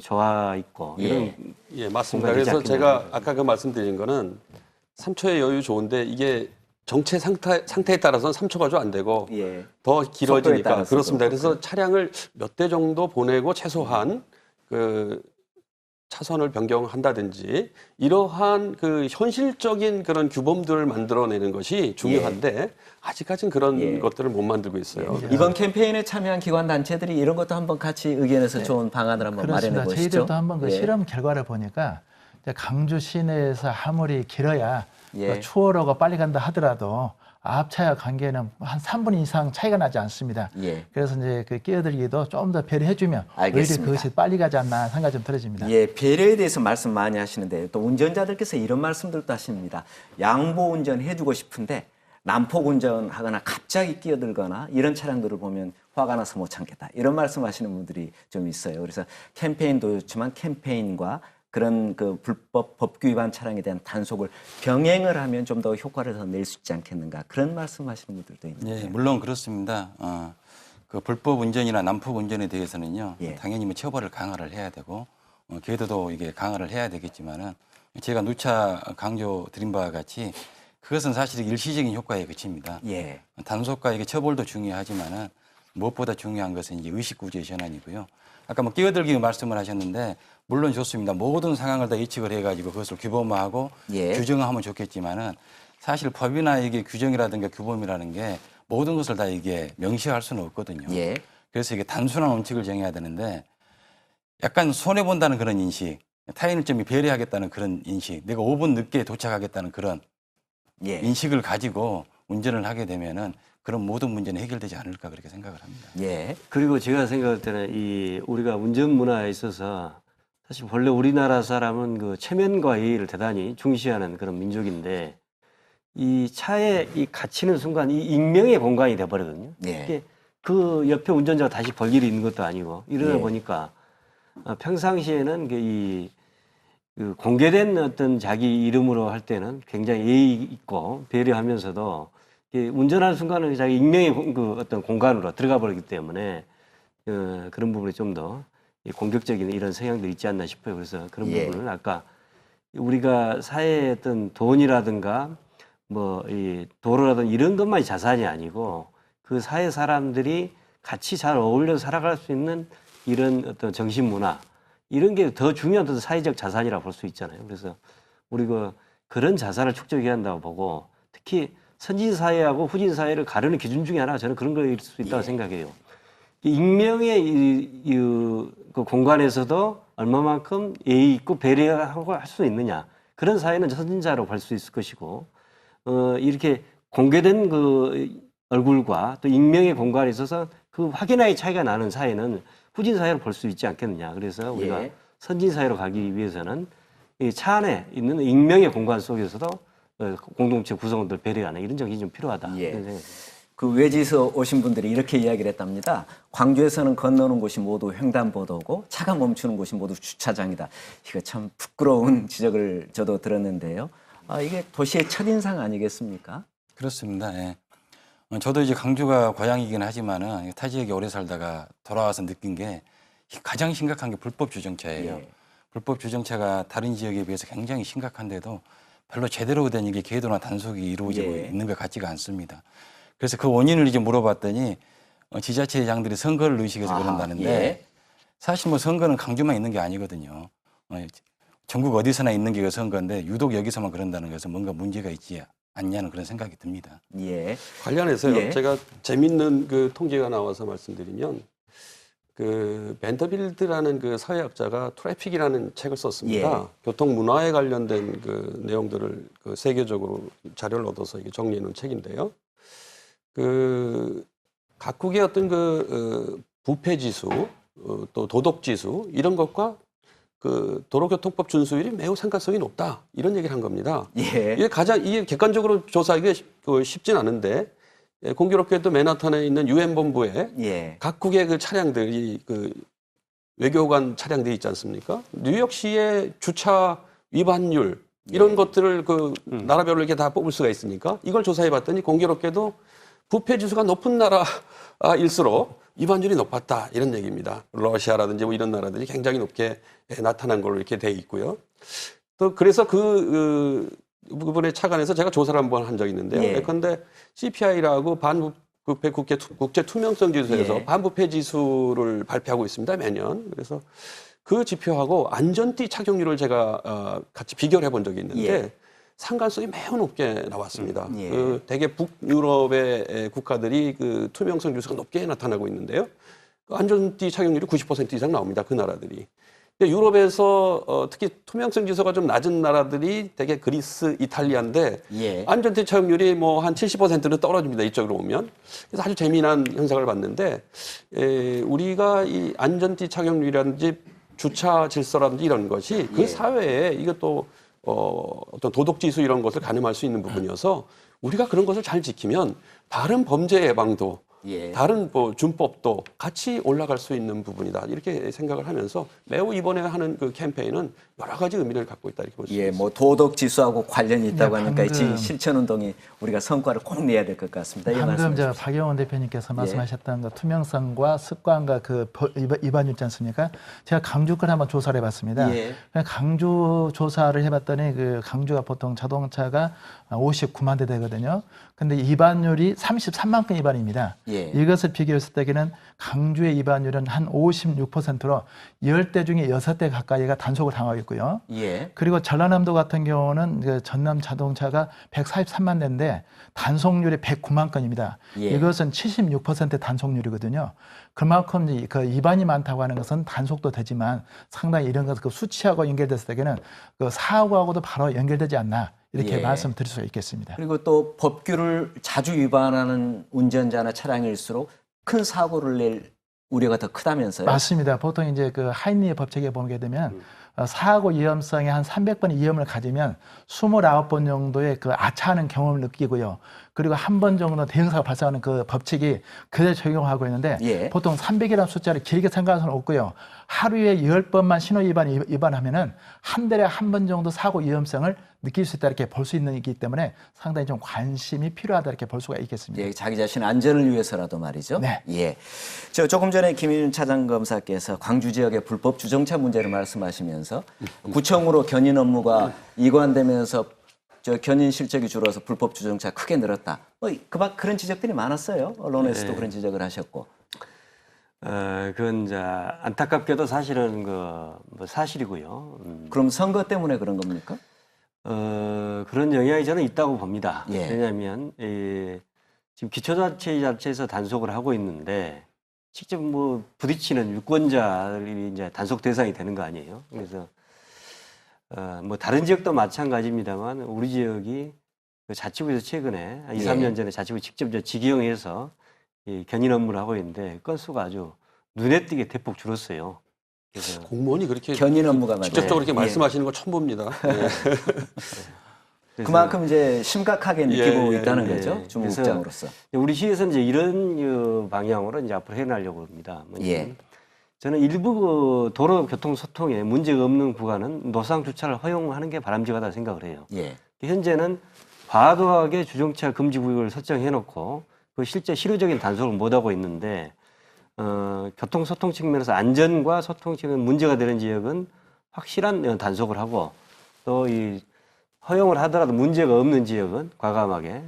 좋아 있고 이런 예, 맞습니다. 공간이 그래서 있지 제가 않겠나. 아까 그 말씀드린 거는 3초의 여유 좋은데 이게 정체 상태에 따라서는 3초가 좀 안 되고 예. 더 속도에 길어지니까 따라서도 그렇습니다. 그래서 차량을 몇 대 정도 보내고 최소한 그 차선을 변경한다든지 이러한 그 현실적인 그런 규범들을 만들어내는 것이 중요한데 아직까지는 그런 예. 것들을 못 만들고 있어요. 이번 캠페인에 참여한 기관 단체들이 이런 것도 한번 같이 의견해서 좋은 방안을 한번 마련해 그렇습니다. 보시죠. 저희들도 한번 그 예. 실험 결과를 보니까 이제 강주 시내에서 아무리 길어야 예. 그 추월호가 빨리 간다 하더라도 앞차와 관계는 한 3분 이상 차이가 나지 않습니다. 예. 그래서 이제 그 끼어들기도 좀 더 배려해주면 알겠습니다. 오히려 그것이 빨리 가지 않나 생각이 좀 들어집니다. 예, 배려에 대해서 말씀 많이 하시는데 또 운전자들께서 이런 말씀들도 하십니다. 양보 운전 해주고 싶은데 난폭 운전하거나 갑자기 끼어들거나 이런 차량들을 보면 화가 나서 못 참겠다. 이런 말씀하시는 분들이 좀 있어요. 그래서 캠페인도 좋지만 캠페인과 그런 그 불법 법규 위반 차량에 대한 단속을 병행을 하면 좀 더 효과를 더 낼 수 있지 않겠는가 그런 말씀하시는 분들도 있는데. 예, 물론 그렇습니다. 그 불법 운전이나 난폭 운전에 대해서는요, 예. 당연히 뭐 처벌을 강화를 해야 되고, 계도도 이게 강화를 해야 되겠지만은, 제가 누차 강조 드린 바와 같이 그것은 사실 일시적인 효과에 그칩니다. 예. 단속과 이게 처벌도 중요하지만은 무엇보다 중요한 것은 이제 의식구조의 전환이고요. 아까 뭐 끼어들기 말씀을 하셨는데, 물론 좋습니다. 모든 상황을 다 예측을 해가지고 그것을 규범화하고 예. 규정하면 좋겠지만은 사실 법이나 이게 규정이라든가 규범이라는 게 모든 것을 다 이게 명시할 수는 없거든요. 예. 그래서 이게 단순한 원칙을 정해야 되는데 약간 손해본다는 그런 인식, 타인을 좀 배려하겠다는 그런 인식, 내가 5분 늦게 도착하겠다는 그런 예. 인식을 가지고 운전을 하게 되면은 그런 모든 문제는 해결되지 않을까 그렇게 생각을 합니다. 예. 그리고 제가 생각할 때는 이 우리가 운전 문화에 있어서 사실 원래 우리나라 사람은 그 체면과 예의를 대단히 중시하는 그런 민족인데 이 차에 이 갇히는 순간 이 익명의 공간이 돼버리거든요. 예. 이게 그 옆에 운전자가 다시 볼 일이 있는 것도 아니고 이러다 예. 보니까 평상시에는 그 공개된 어떤 자기 이름으로 할 때는 굉장히 예의 있고 배려하면서도 운전하는 순간은 자기 익명의 그 어떤 공간으로 들어가 버리기 때문에 그런 부분이 좀 더 공격적인 이런 성향들이 있지 않나 싶어요. 그래서 그런 예. 부분을 아까 우리가 사회의 어떤 돈이라든가 뭐 이 도로라든가 이런 것만이 자산이 아니고 그 사회 사람들이 같이 잘 어울려 살아갈 수 있는 이런 어떤 정신 문화 이런 게 더 중요한 어떤 사회적 자산이라고 볼 수 있잖아요. 그래서 우리가 그런 자산을 축적해야 한다고 보고 특히 선진 사회하고 후진 사회를 가르는 기준 중에 하나가 저는 그런 거일 수 있다고 생각해요. 익명의 그 공간에서도 얼마만큼 예의 있고 배려하고 할 수 있느냐 그런 사회는 선진사라고 볼 수 있을 것이고 이렇게 공개된 그 얼굴과 또 익명의 공간에 있어서 그 확연하게 차이가 나는 사회는 후진 사회로 볼 수 있지 않겠느냐. 그래서 우리가 예. 선진 사회로 가기 위해서는 이 차 안에 있는 익명의 공간 속에서도 공동체 구성원들 배려하는 이런 정신이 좀 필요하다. 예. 이런 생각이 그 외지에서 오신 분들이 이렇게 이야기를 했답니다. 광주에서는 건너는 곳이 모두 횡단보도고 차가 멈추는 곳이 모두 주차장이다. 이거 참 부끄러운 지적을 저도 들었는데요. 이게 도시의 첫인상 아니겠습니까? 그렇습니다. 예. 저도 이제 강주가 고향이긴 하지만은 타 지역에 오래 살다가 돌아와서 느낀 게 가장 심각한 게 불법 주정차예요. 예. 불법 주정차가 다른 지역에 비해서 굉장히 심각한데도 별로 제대로 된 이게 계도나 단속이 이루어지고 예. 있는 것 같지가 않습니다. 그래서 그 원인을 이제 물어봤더니 지자체장들이 선거를 의식해서 아하, 그런다는데 예. 사실 뭐 선거는 강주만 있는 게 아니거든요. 전국 어디서나 있는 게 선거인데 유독 여기서만 그런다는 것은 뭔가 문제가 있지 않냐는 그런 생각이 듭니다. 예. 관련해서요. 예. 제가 재밌는 그 통계가 나와서 말씀드리면 그 벤더빌드라는 그 사회학자가 트래픽이라는 책을 썼습니다. 예. 교통 문화에 관련된 그 내용들을 그 세계적으로 자료를 얻어서 이게 정리해 놓은 책인데요. 그 각국의 어떤 그 부패 지수, 또 도덕 지수 이런 것과 그 도로교통법 준수율이 매우 상관성이 높다 이런 얘기를 한 겁니다. 예. 이게 객관적으로 조사하기가 쉽진 않은데 공교롭게도 맨하탄에 있는 유엔 본부에 예. 각국의 그 차량들이 그 외교관 차량들이 있지 않습니까? 뉴욕시의 주차 위반율 이런 것들을 그 나라별로 이렇게 다 뽑을 수가 있으니까 이걸 조사해 봤더니 공교롭게도 부패 지수가 높은 나라일수록 위반율이 높았다 이런 얘기입니다. 러시아라든지 뭐 이런 나라들이 굉장히 높게 나타난 걸로 이렇게 돼 있고요. 또 그래서 그 부분에 착안해서 제가 조사를 한번 한 적이 있는데요. 예. 그런데 CPI라고 반부패 국제 투명성 지수에서 예. 반부패 지수를 발표하고 있습니다 매년. 그래서 그 지표하고 안전띠 착용률을 제가 같이 비교를 해본 적이 있는데. 예. 상관성이 매우 높게 나왔습니다. 예. 그 대개 북유럽의 국가들이 그 투명성 지수가 높게 나타나고 있는데요. 그 안전띠 착용률이 90% 이상 나옵니다. 그 나라들이. 근데 유럽에서 특히 투명성 지수가 좀 낮은 나라들이 대개 그리스, 이탈리아인데 예. 안전띠 착용률이 뭐 한 70%는 떨어집니다. 이쪽으로 오면. 그래서 아주 재미난 현상을 봤는데 우리가 이 안전띠 착용률이라든지 주차 질서라든지 이런 것이 그 예. 사회에 이것도 어떤 도덕 지수 이런 것을 가늠할 수 있는 부분이어서 우리가 그런 것을 잘 지키면 다른 범죄 예방도 예. 다른 뭐 준법도 같이 올라갈 수 있는 부분이다 이렇게 생각을 하면서 매우 이번에 하는 그 캠페인은 여러 가지 의미를 갖고 있다 이렇게 볼 수 예, 있습니다. 뭐 도덕 지수하고 관련이 있다고 네, 하니까 이 방금- 실천 운동이 우리가 성과를 꼭 내야 될 것 같습니다. 예, 방금 말씀해 저 주십시오. 박영원 대표님께서 말씀하셨던 그 투명성과 습관과 그 위반율 있지 않습니까? 제가 강주 걸 한번 조사를 해봤습니다. 예. 강주 조사를 해봤더니 그 강주가 보통 자동차가 59만 대 되거든요. 근데 위반율이 33만 건 위반입니다. 예. 이것을 비교했을 때에는 강주의 위반율은 한 56%로 10대 중에 6대 가까이가 단속을 당하고 있고요. 예. 그리고 전라남도 같은 경우는 그 전남 자동차가 143만 대인데 단속률이 109만 건입니다. 예. 이것은 76% 단속률이거든요. 그만큼 그 위반이 많다고 하는 것은 단속도 되지만 상당히 이런 것 그 수치하고 연결됐을 때에는 그 사고하고도 바로 연결되지 않나 이렇게 예. 말씀드릴 수가 있겠습니다. 그리고 또 법규를 자주 위반하는 운전자나 차량일수록 큰 사고를 낼 우려가 더 크다면서요? 맞습니다. 보통 이제 그 하인리의 법칙에 보게 되면 사고 위험성에 한 300번의 위험을 가지면 29번 정도의 그 아차하는 경험을 느끼고요. 그리고 한 번 정도 대형사가 발생하는 그 법칙이 그대로 적용하고 있는데 예. 보통 300이라는 숫자를 길게 생각할 수는 없고요. 하루에 10번만 신호 위반하면은 한 달에 한 번 정도 사고 위험성을 느낄 수 있다 이렇게 볼 수 있는 이기 때문에 상당히 좀 관심이 필요하다 이렇게 볼 수가 있겠습니다. 예, 자기 자신 안전을 위해서라도 말이죠. 네. 예. 저 조금 전에 김윤 차장검사께서 광주 지역의 불법 주정차 문제를 말씀하시면서 구청으로 견인 업무가 이관되면서 저 견인 실적이 줄어서 불법 주정차 크게 늘었다. 그런 지적들이 많았어요. 언론에서도 네. 그런 지적을 하셨고. 그건 이제 안타깝게도 사실은 뭐 사실이고요. 그럼 선거 때문에 그런 겁니까? 그런 영향이 저는 있다고 봅니다. 예. 왜냐하면 지금 기초자치에서 단속을 하고 있는데 직접 뭐 부딪히는 유권자들이 이제 단속 대상이 되는 거 아니에요. 그래서 뭐 다른 지역도 마찬가지입니다만 우리 지역이 그 자치구에서 최근에 2, 예. 3년 전에 자치구 직접 저 직영해서 이 견인 업무를 하고 있는데 건수가 아주 눈에 띄게 대폭 줄었어요. 그래서 공무원이 그렇게 견인 업무가 직접적으로 이렇게 예. 말씀하시는 거 처음 봅니다. 네. 그래서 그만큼 이제 심각하게 느끼고 예, 예, 있다는 예. 거죠. 그래서 주무국장으로서. 우리 시에서는 이제 이런 방향으로 이제 앞으로 해나가려고 합니다. 예. 저는 일부 그 도로교통 소통에 문제가 없는 구간은 노상 주차를 허용하는 게 바람직하다 생각을 해요. 예. 현재는 과도하게 주정차 금지 구역을 설정해놓고 그 실제 실효적인 단속을 못하고 있는데 교통 소통 측면에서 안전과 소통 측면 문제가 되는 지역은 확실한 단속을 하고 또 이 허용을 하더라도 문제가 없는 지역은 과감하게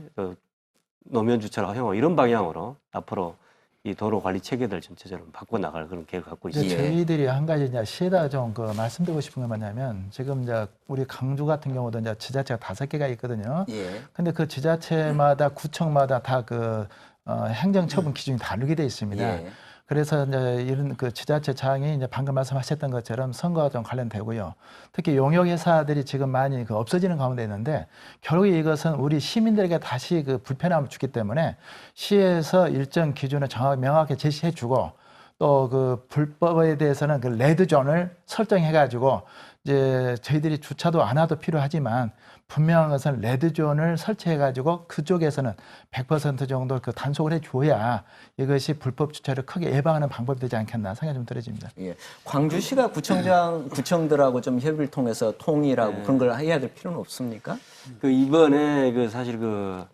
노면 주차를 허용하고 이런 방향으로 앞으로 이 도로 관리 체계를 전체적으로 바꿔 나갈 그런 계획을 갖고 이제 있습니다. 저희들이 한 가지 이제 시에다 좀 그 말씀드리고 싶은 건 뭐냐면 지금 이제 우리 강주 같은 경우도 이제 지자체가 5개가 있거든요. 예. 근데 그 지자체마다 구청마다 다 그 행정처분 기준이 다르게 돼 있습니다. 예. 그래서 이제 이런 그 지자체장이 이제 방금 말씀하셨던 것처럼 선거와 좀 관련되고요. 특히 용역 회사들이 지금 많이 그 없어지는 가운데 있는데 결국에 이것은 우리 시민들에게 다시 그 불편함을 주기 때문에 시에서 일정 기준을 정확히 명확히 제시해 주고 또 그 불법에 대해서는 그 레드존을 설정해 가지고 이제 저희들이 주차도 안 와도 필요하지만 분명한 것은 레드존을 설치해 가지고 그쪽에서는 100% 정도 그 단속을 해 줘야 이것이 불법 주차를 크게 예방하는 방법이 되지 않겠나 생각이 좀 들어집니다. 예. 광주시가 구청들하고 좀 협의를 통해서 통일하고 그런 걸 해야 될 필요는 없습니까? 그 이번에 그 사실 그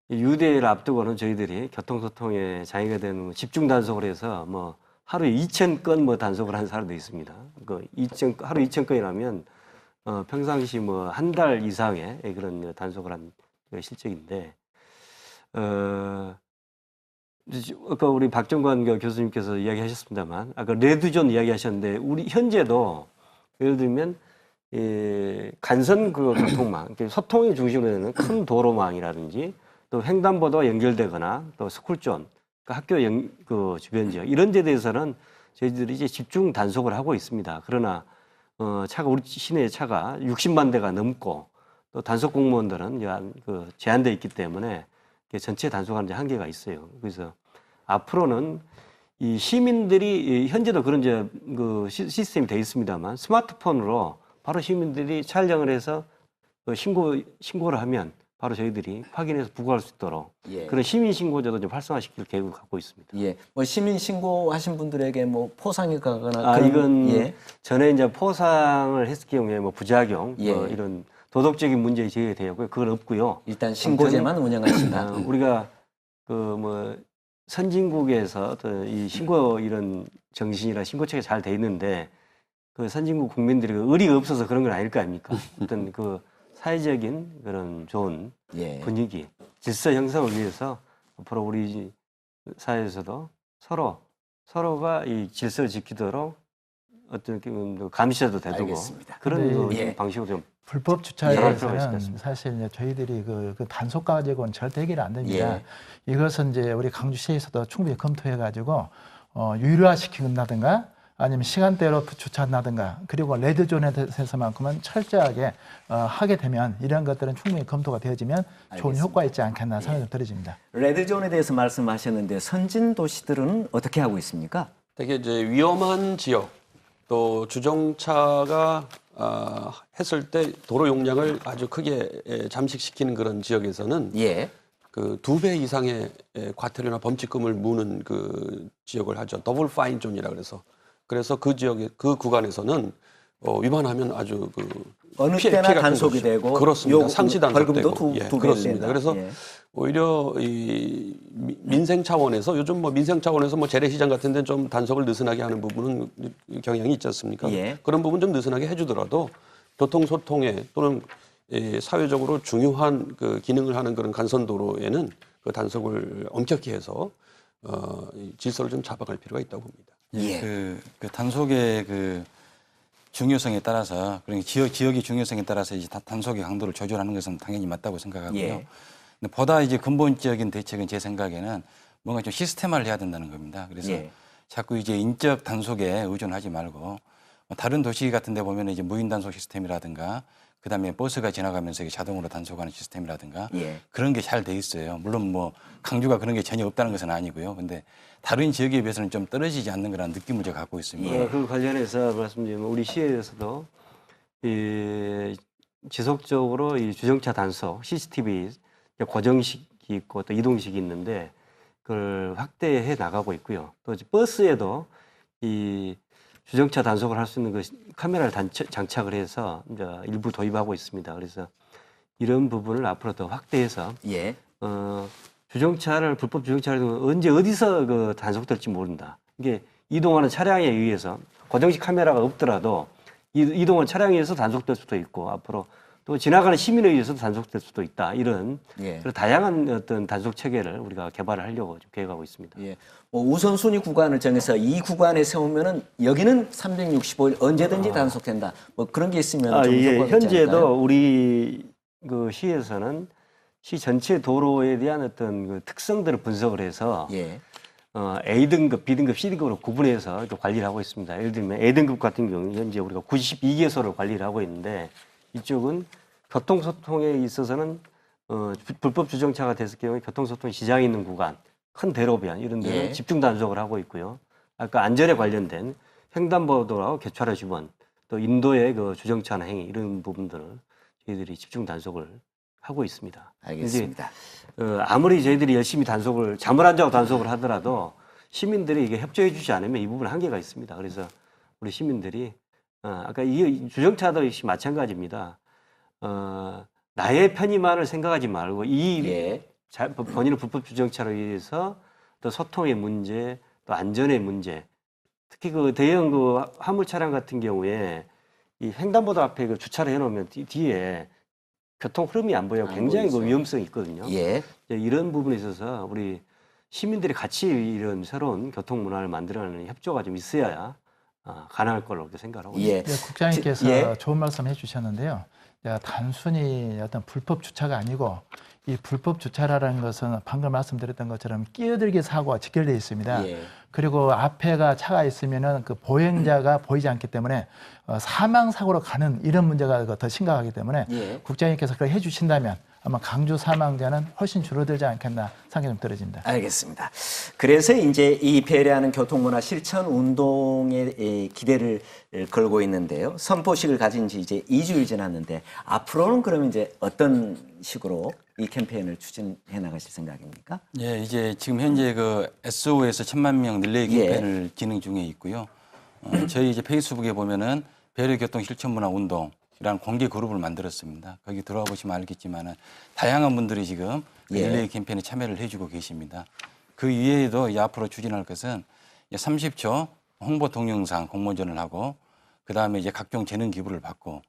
유대를 앞두고는 저희들이 교통소통에 장애가 되는 집중 단속을 해서 뭐 하루에 2,000건 뭐 단속을 한 사람도 있습니다. 그 하루 2,000건이라면 평상시 뭐 한 달 이상의 그런 단속을 한 실적인데 아까 우리 박정관 교수님께서 이야기하셨습니다만 아까 레드존 이야기하셨는데 우리 현재도 예를 들면 간선 그 교통망, 소통의 중심으로 되는 큰 도로망이라든지 또 횡단보도와 연결되거나 또 스쿨존, 그 학교 그 주변 지역 이런 데 대해서는 저희들이 이제 집중 단속을 하고 있습니다. 그러나 차가 우리 시내에 차가 60만 대가 넘고 또 단속 공무원들은 그 제한돼 있기 때문에 전체 단속하는 데 한계가 있어요. 그래서 앞으로는 이 시민들이 현재도 그런 이제 그 시스템이 돼 있습니다만 스마트폰으로 바로 시민들이 촬영을 해서 신고를 하면 바로 저희들이 확인해서 부과할 수 있도록 예. 그런 시민 신고제도 좀 활성화시킬 계획을 갖고 있습니다. 예. 뭐 시민 신고하신 분들에게 뭐 포상이 가거나 이건 예. 전에 이제 포상을 했을 경우에 뭐 부작용 예. 뭐 이런 도덕적인 문제 제기가 되었고요. 그건 없고요. 일단 신고제만 운영하신다. 우리가 그 뭐 선진국에서 이 신고 이런 정신이나 신고체가 잘 돼 있는데 그 선진국 국민들이 그 의리가 없어서 그런 건 아닐 거 아닙니까? 어떤 그 사회적인 그런 좋은 예. 분위기, 질서 형성을 위해서 앞으로 우리 사회에서도 서로가 이 질서를 지키도록 어떤 감시자도 되고 알겠습니다. 그런 네, 예. 방식으로 좀 불법 주차에 예. 필요가 있을 것 대해서는 같습니다. 사실 이제 저희들이 그 단속 가지고는 절대 해결이 안 됩니다. 예. 이것은 이제 우리 강주시에서도 충분히 검토해 가지고 유료화시킨다든가 아니면 시간대로 주차한다든가 그리고 레드존에 대해서만큼은 철저하게 하게 되면 이런 것들은 충분히 검토가 되어지면 좋은 알겠습니다. 효과 있지 않겠나 생각이 들어집니다. 레드존에 대해서 말씀하셨는데 선진 도시들은 어떻게 하고 있습니까? 되게 이제 위험한 지역 또 주정차가 했을 때 도로 용량을 아주 크게 잠식시키는 그런 지역에서는 예. 그 2배 이상의 과태료나 범칙금을 무는 그 지역을 하죠. 더블 파인 존이라 그래서 그 지역에 그 구간에서는 위반하면 아주 그 어느 피해가 때나 큰 단속이 것이죠. 되고 그렇습니다. 상시 벌금도 단속되고 두 배를 그렇습니다. 낸다. 그래서 예. 오히려 이 민생 차원에서 요즘 뭐 민생 차원에서 뭐 재래시장 같은 데는 좀 단속을 느슨하게 하는 부분은 경향이 있지 않습니까? 예. 그런 부분 좀 느슨하게 해주더라도 교통 소통에 또는 사회적으로 중요한 그 기능을 하는 그런 간선도로에는 그 단속을 엄격히 해서 이 질서를 좀 잡아갈 필요가 있다고 봅니다. 예. 그 단속의 그 중요성에 따라서 그러니까 지역의 중요성에 따라서 이제 단속의 강도를 조절하는 것은 당연히 맞다고 생각하고요. 예. 근데 보다 이제 근본적인 대책은 제 생각에는 뭔가 좀 시스템화를 해야 된다는 겁니다. 그래서 예. 자꾸 이제 인적 단속에 의존하지 말고 다른 도시 같은 데 보면 이제 무인 단속 시스템이라든가 그다음에 버스가 지나가면서 이게 자동으로 단속하는 시스템이라든가 예. 그런 게 잘 돼 있어요. 물론 뭐 강주가 그런 게 전혀 없다는 것은 아니고요. 근데 다른 지역에 비해서는 좀 떨어지지 않는 그런 느낌을 제가 갖고 있습니다. 그 관련해서 말씀드리면 우리 시에서도 이 지속적으로 이 주정차 단속 CCTV 고정식이 있고 또 이동식이 있는데 그걸 확대해 나가고 있고요. 또 이제 버스에도 이 주정차 단속을 할 수 있는 그 카메라를 장착을 해서 이제 일부 도입하고 있습니다. 그래서 이런 부분을 앞으로 더 확대해서 예. 주정차를 불법 주정차를 언제 어디서 그 단속될지 모른다. 이게 이동하는 차량에 의해서 고정식 카메라가 없더라도 이동하는 차량에 의해서 단속될 수도 있고 앞으로 또 지나가는 시민에 의해서도 단속될 수도 있다. 이런 예. 다양한 어떤 단속 체계를 우리가 개발을 하려고 지금 계획하고 있습니다. 예. 뭐 우선순위 구간을 정해서 이 구간에 세우면은 여기는 365일 언제든지 단속된다. 뭐 그런 게 있으면 좀 예. 효과가 있지 현재도 않을까요? 우리 그 시에서는 시 전체 도로에 대한 어떤 그 특성들을 분석을 해서 예. A등급, B등급, C등급으로 구분해서 이렇게 관리를 하고 있습니다. 예를 들면 A등급 같은 경우는 현재 우리가 92개소를 관리를 하고 있는데 이쪽은 교통소통에 있어서는 불법 주정차가 됐을 경우에 교통소통 지장이 있는 구간, 큰 대로변 이런 데는 예. 집중 단속을 하고 있고요. 아까 안전에 관련된 횡단보도하고 교차로 지원, 또 인도의 그 주정차나 행위 이런 부분들을 저희들이 집중 단속을 하고 있습니다. 알겠습니다. 아무리 저희들이 열심히 단속을 잠을 안 자고 단속을 하더라도 시민들이 이게 협조해 주지 않으면 이 부분 한계가 있습니다. 그래서 우리 시민들이 아까 이 주정차도 역시 마찬가지입니다. 나의 편의만을 생각하지 말고 예. 본인의 불법 주정차로 인해서 또 소통의 문제, 또 안전의 문제, 특히 그 대형 그 화물 차량 같은 경우에 이 횡단보도 앞에 그 주차를 해놓으면 뒤에 교통 흐름이 안 보여 굉장히 그 위험성이 있거든요. 예. 이런 부분에 있어서 우리 시민들이 같이 이런 새로운 교통 문화를 만들어내는 협조가 좀 있어야 가능할 거라고 생각하고 예. 있습니다. 네, 국장님께서 예. 좋은 말씀 해주셨는데요. 단순히 어떤 불법 주차가 아니고 이 불법 주차라는 것은 방금 말씀드렸던 것처럼 끼어들기 사고가 직결되어 있습니다. 예. 그리고 앞에가 차가 있으면은 그 보행자가 보이지 않기 때문에 사망 사고로 가는 이런 문제가 더 심각하기 때문에 예. 국장님께서 그렇게 해주신다면 아마 강주 사망자는 훨씬 줄어들지 않겠나 생각이 좀 들어집니다. 알겠습니다. 그래서 이제 이 배려하는 교통문화 실천 운동에 기대를 걸고 있는데요. 선포식을 가진 지 이제 2주일 지났는데 앞으로는 그러면 이제 어떤 식으로 이 캠페인을 추진해 나가실 생각입니까? 예, 이제 지금 현재 그 SO에서 1,000만 명 릴레이 캠페인을 진행 중에 있고요. 저희 이제 페이스북에 보면은 배려교통 실천문화 운동이라는 공개 그룹을 만들었습니다. 거기 들어와 보시면 알겠지만은 다양한 분들이 지금 예. 릴레이 캠페인에 참여를 해주고 계십니다. 그 이외에도 이제 앞으로 추진할 것은 30초 홍보 동영상 공모전을 하고 그 다음에 이제 각종 재능 기부를 받고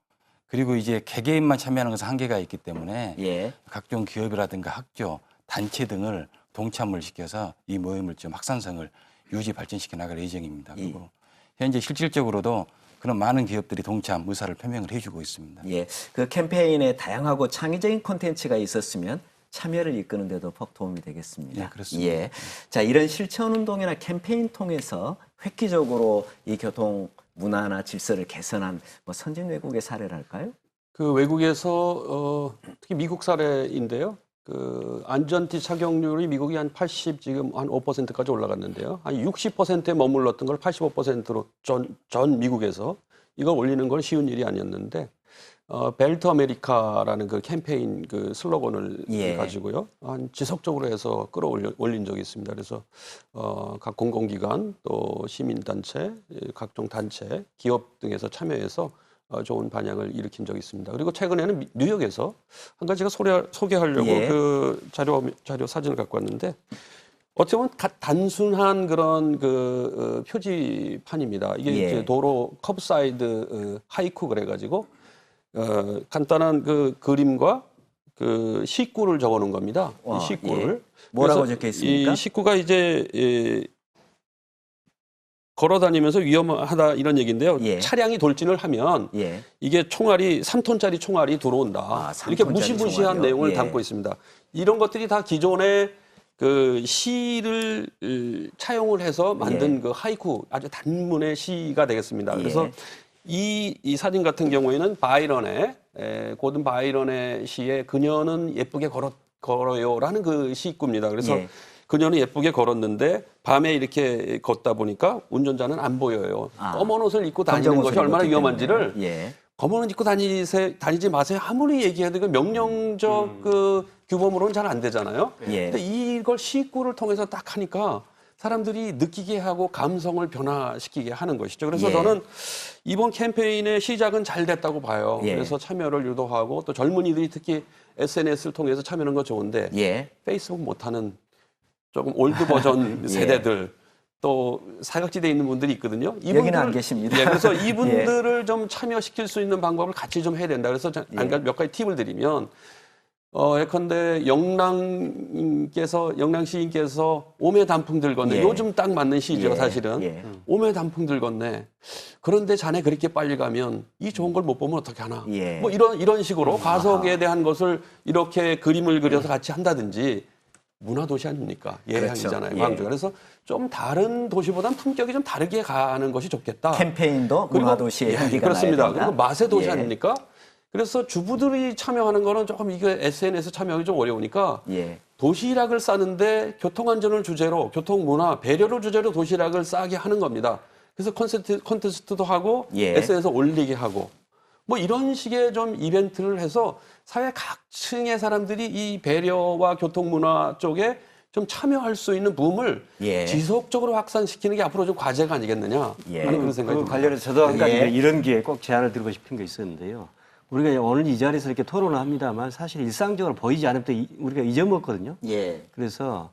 그리고 이제 개개인만 참여하는 것은 한계가 있기 때문에 예. 각종 기업이라든가 학교, 단체 등을 동참을 시켜서 이 모임을 좀 확산성을 유지 발전시켜 나갈 예정입니다. 그리고 현재 실질적으로도 그런 많은 기업들이 동참 의사를 표명을 해주고 있습니다. 예. 그 캠페인에 다양하고 창의적인 콘텐츠가 있었으면 참여를 이끄는 데도 퍽 도움이 되겠습니다. 예, 그렇습니다. 예. 자, 이런 실천 운동이나 캠페인 통해서 획기적으로 이 교통 문화나 질서를 개선한 뭐 선진 외국의 사례랄까요? 그 외국에서 특히 미국 사례인데요. 그 안전띠 착용률이 미국이 한 80 지금 한 5%까지 올라갔는데요. 한 60%에 머물렀던 걸 85%로 전 미국에서 이걸 올리는 건 쉬운 일이 아니었는데 벨트 아메리카라는 그 캠페인 그 슬로건을 가지고요. 한 지속적으로 해서 끌어올린 적이 있습니다. 그래서 각 공공기관 또 시민단체, 각종 단체, 기업 등에서 참여해서 좋은 반향을 일으킨 적이 있습니다. 그리고 최근에는 뉴욕에서 한 가지 제가 소개하려고 그 자료 사진을 갖고 왔는데 어떻게 보면 단순한 그런 그 표지판입니다. 이게 이제 도로 커브사이드 하이쿠 그래가지고 간단한 그 그림과 그 식구를 적어놓은 겁니다. 이 식구를 뭐라고 적혀 있습니까? 이 식구가 이제 걸어다니면서 위험하다 이런 얘기인데요. 차량이 돌진을 하면 이게 총알이 3톤짜리 총알이 들어온다. 이렇게 무시무시한 총알이요? 내용을 담고 있습니다. 이런 것들이 다 기존의 그 시를 차용을 해서 만든 그 하이쿠 아주 단문의 시가 되겠습니다. 그래서 이 사진 같은 경우에는 바이런의 고든 바이런의 시에 그녀는 예쁘게 걸어요라는 그 시입구입니다. 그래서 예. 그녀는 예쁘게 걸었는데 밤에 이렇게 걷다 보니까 운전자는 안 보여요. 검은 옷을 입고 다니는 검정 것이 옷을 얼마나 입었기 위험한지를 때문에. 예. 검은 옷 입고 다니지 마세요. 아무리 얘기해도 그 명령적 그 규범으로는 잘 안 되잖아요. 예. 근데 이걸 시구를 통해서 딱 하니까 사람들이 느끼게 하고 감성을 변화시키게 하는 것이죠. 그래서 예. 저는 이번 캠페인의 시작은 잘 됐다고 봐요. 예. 그래서 참여를 유도하고 또 젊은이들이 특히 SNS를 통해서 참여하는 거 좋은데 예. 페이스북 못하는 조금 올드 버전 예. 세대들 또 사각지대에 있는 분들이 있거든요. 여기는 안 계십니다. 예, 그래서 이분들을 좀 참여시킬 수 있는 방법을 같이 좀 해야 된다. 그래서 몇 가지 팁을 드리면 예컨대 영랑 시인께서 오매 단풍들 걷네. 예. 요즘 딱 맞는 시죠, 예. 사실은. 예. 오매 단풍들 걷네. 그런데 자네 그렇게 빨리 가면 이 좋은 걸 못 보면 어떻게 하나. 예. 뭐 이런 식으로 과석에 대한 것을 이렇게 그림을 그려서 같이 한다든지 문화도시 아닙니까? 예향이잖아요, 그렇죠. 예. 광주가. 그래서 좀 다른 도시보다는 품격이 좀 다르게 가는 것이 좋겠다. 캠페인도 그리고- 문화도시의 향기가 그렇습니다. 나야 된다. 그리고 맛의 도시 예. 아닙니까? 그래서 주부들이 참여하는 거는 조금 이게 SNS 참여하기 좀 어려우니까 예. 도시락을 싸는데 교통안전을 주제로, 교통문화, 배려를 주제로 도시락을 싸게 하는 겁니다. 그래서 콘테스트도 하고 예. SNS에 올리게 하고 뭐 이런 식의 좀 이벤트를 해서 사회 각층의 사람들이 이 배려와 교통문화 쪽에 좀 참여할 수 있는 붐을 예. 지속적으로 확산시키는 게 앞으로 좀 과제가 아니겠느냐 예. 하는 그런 생각이 그 듭니다. 관련해서 저도 한 가지 예. 이런 기회에 꼭 제안을 드리고 싶은 게 있었는데요. 우리가 오늘 이 자리에서 이렇게 토론을 합니다만 사실 일상적으로 보이지 않을 때 우리가 잊어먹거든요. 예. 그래서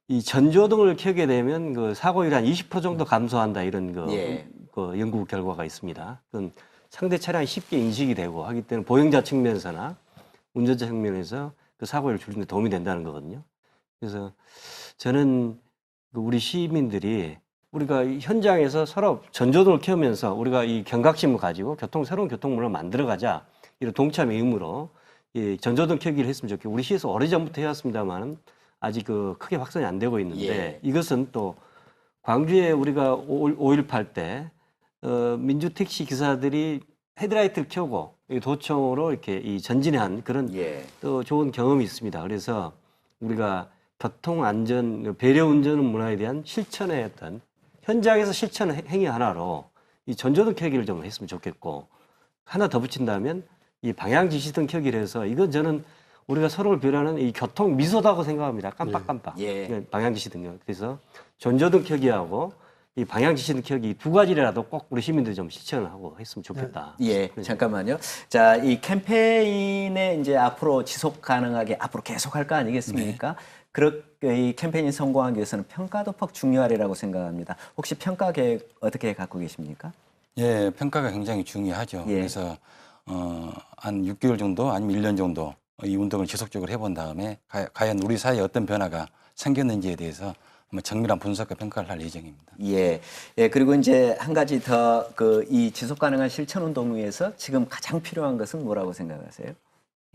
이 전조등을 켜게 되면 그 사고율 한 20% 정도 감소한다 이런 예. 그 연구 결과가 있습니다. 그건 상대 차량이 쉽게 인식이 되고 하기 때문에 보행자 측면에서나 운전자 측면에서 그 사고율을 줄이는 데 도움이 된다는 거거든요. 그래서 저는 그 우리 시민들이 우리가 이 현장에서 서로 전조등을 켜면서 우리가 이 경각심을 가지고 새로운 교통문화를 만들어가자 이런 동참의 의무로 이 전조등 켜기를 했으면 좋겠고 우리 시에서 오래전부터 해왔습니다만 아직 그 크게 확산이 안 되고 있는데 예. 이것은 또 광주에 우리가 5.18 때 민주택시 기사들이 헤드라이트를 켜고 이 도청으로 이렇게 이 전진한 그런 예. 또 좋은 경험이 있습니다. 그래서 우리가 교통안전, 배려운전 문화에 대한 실천의 어떤 현장에서 실천 행위 하나로 이 전조등 켜기를 좀 했으면 좋겠고 하나 더 붙인다면 이 방향지시등 켜기를 해서 이건 저는 우리가 서로를 배려하는 이 교통 미소다고 생각합니다. 깜빡깜빡. 예. 방향지시등요. 그래서 전조등 켜기하고 이 방향지시등 켜기 두 가지라도 꼭 우리 시민들이 좀 실천을 하고 했으면 좋겠다. 예, 잠깐만요. 자, 이 캠페인에 이제 앞으로 지속 가능하게 앞으로 계속 할 거 아니겠습니까? 이 캠페인이 성공하기 위해서는 평가도 퍽 중요하리라고 생각합니다. 혹시 평가 계획 어떻게 갖고 계십니까? 예, 평가가 굉장히 중요하죠. 예. 그래서 한 6개월 정도 아니면 1년 정도 이 운동을 지속적으로 해본 다음에 과연 우리 사회에 어떤 변화가 생겼는지에 대해서 한번 정밀한 분석과 평가를 할 예정입니다. 예. 예, 그리고 이제 한 가지 더 이 지속 가능한 실천 운동 위해서 지금 가장 필요한 것은 뭐라고 생각하세요?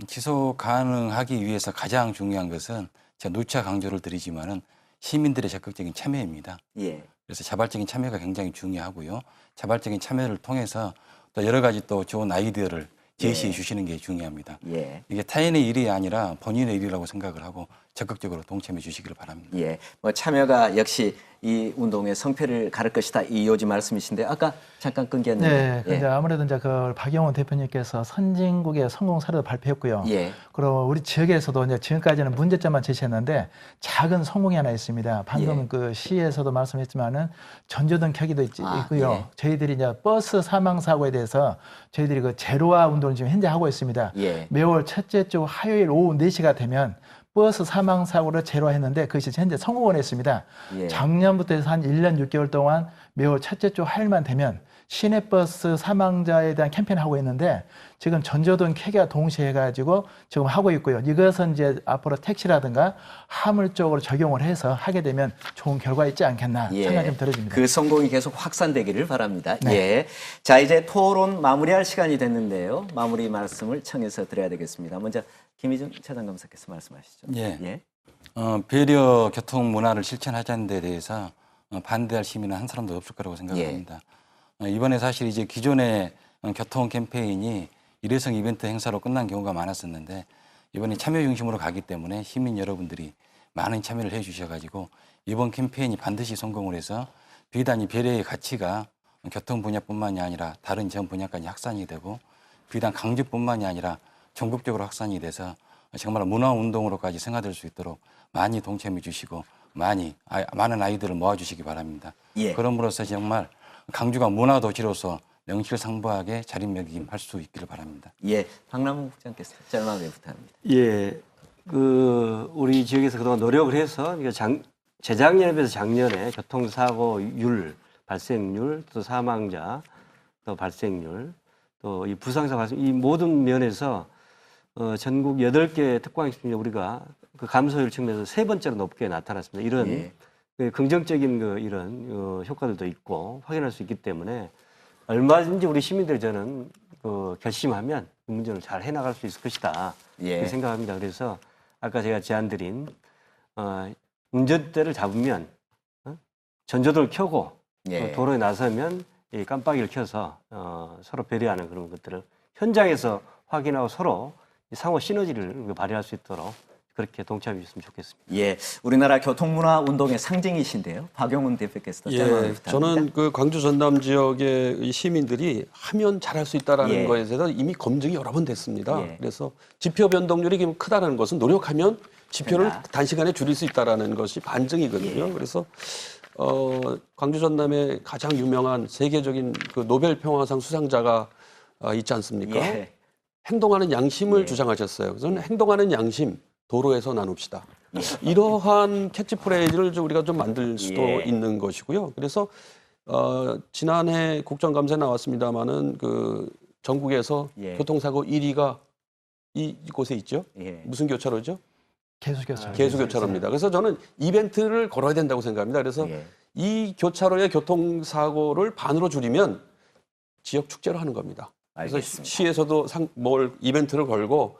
지속 가능하기 위해서 가장 중요한 것은 제가 누차 강조를 드리지만은 시민들의 적극적인 참여입니다. 예. 그래서 자발적인 참여가 굉장히 중요하고요. 자발적인 참여를 통해서 또 여러 가지 또 좋은 아이디어를 제시해 주시는 게 중요합니다. 예. 이게 타인의 일이 아니라 본인의 일이라고 생각을 하고 적극적으로 동참해 주시기를 바랍니다. 예. 뭐 참여가 역시 이 운동의 성패를 가를 것이다. 이 요지 말씀이신데 아까 잠깐 끊겼는데. 네, 예. 근데 아무래도 이제 그 박영원 대표님께서 선진국의 성공 사례도 발표했고요. 예. 그리고 우리 지역에서도 이제 지금까지는 문제점만 제시했는데 작은 성공이 하나 있습니다. 방금 예. 그 시에서도 말씀했지만은 전조등 켜기도 있고요. 예. 저희들이 이제 버스 사망 사고에 대해서 저희들이 그 제로화 운동을 지금 현재 하고 있습니다. 예. 매월 첫째 주 화요일 오후 4시가 되면 버스 사망 사고를 제로화했는데 그것이 현재 성공을 했습니다. 예. 작년부터 해서 한 1년 6개월 동안 매월 첫째 주 화요일만 되면 시내버스 사망자에 대한 캠페인을 하고 있는데 지금 전조등 켜기와 동시에 해가지고 지금 하고 있고요. 이것은 이제 앞으로 택시라든가 화물 쪽으로 적용을 해서 하게 되면 좋은 결과 있지 않겠나 생각이 좀 들어집니다. 그 성공이 계속 확산되기를 바랍니다. 네. 예. 자, 이제 토론 마무리할 시간이 됐는데요. 마무리 말씀을 청해서 드려야 되겠습니다. 먼저 김희준 차장검사께서 말씀하시죠. 예. 배려 교통 문화를 실천하자는 데 대해서 반대할 시민은 한 사람도 없을 거라고 생각합니다. 이번에 사실 이제 기존의 교통 캠페인이 일회성 이벤트 행사로 끝난 경우가 많았었는데 이번에 참여 중심으로 가기 때문에 시민 여러분들이 많은 참여를 해주셔가지고 이번 캠페인이 반드시 성공을 해서 비단 이 배려의 가치가 교통 분야뿐만이 아니라 다른 전 분야까지 확산이 되고 비단 강주뿐만이 아니라 전국적으로 확산이 돼서 정말 문화운동으로까지 승화될 수 있도록 많이 동참해 주시고 많은 아이들을 모아주시기 바랍니다. 예. 그럼으로써 정말 강주가 문화도시로서 명실상부하게 자리매김할 수 있기를 바랍니다. 예, 박남훈 국장께서 짧게 부탁합니다. 예, 우리 지역에서 그동안 노력을 해서 재작년에 비해서 작년에 교통사고율, 발생률, 또 사망자, 또 발생률, 또 이 부상자 발생, 이 모든 면에서 전국 8개 특광시 중에 우리가 그 감소율 측면에서 3번째로 높게 나타났습니다. 이런 예. 긍정적인 이런 효과들도 있고 확인할 수 있기 때문에 얼마든지 우리 시민들이 저는 결심하면 이 문제를 잘 해나갈 수 있을 것이다. 예. 그렇게 생각합니다. 그래서 아까 제가 제안드린 운전대를 잡으면 전조등을 켜고 예. 도로에 나서면 이 깜빡이를 켜서 서로 배려하는 그런 것들을 현장에서 확인하고 서로 상호 시너지를 발휘할 수 있도록 그렇게 동참해 주셨으면 좋겠습니다. 예, 우리나라 교통문화 운동의 상징이신데요. 박용훈 대표께서도 짧게 예, 부탁합니다. 저는 그 광주 전남 지역의 이 시민들이 하면 잘할 수 있다라는 예. 거에 대해서 이미 검증이 여러 번 됐습니다. 예. 그래서 지표 변동률이 크다는 것은 노력하면 지표를 된다. 단시간에 줄일 수 있다라는 것이 반증이거든요. 예. 그래서 광주 전남의 가장 유명한 세계적인 그 노벨 평화상 수상자가 있지 않습니까? 예. 행동하는 양심을 예. 주장하셨어요. 저는 행동하는 양심 도로에서 나눕시다. 이러한 캐치프레이즈를 우리가 좀 만들 수도 예. 있는 것이고요. 그래서 지난해 국정감사에 나왔습니다마는 그 전국에서 예. 교통사고 1위가 이곳에 있죠. 예. 무슨 교차로죠? 개수교차. 개수교차로입니다. 그래서 저는 이벤트를 걸어야 된다고 생각합니다. 그래서 예. 이 교차로의 교통사고를 반으로 줄이면 지역 축제로 하는 겁니다. 그래서 알겠습니다. 시에서도 이벤트를 걸고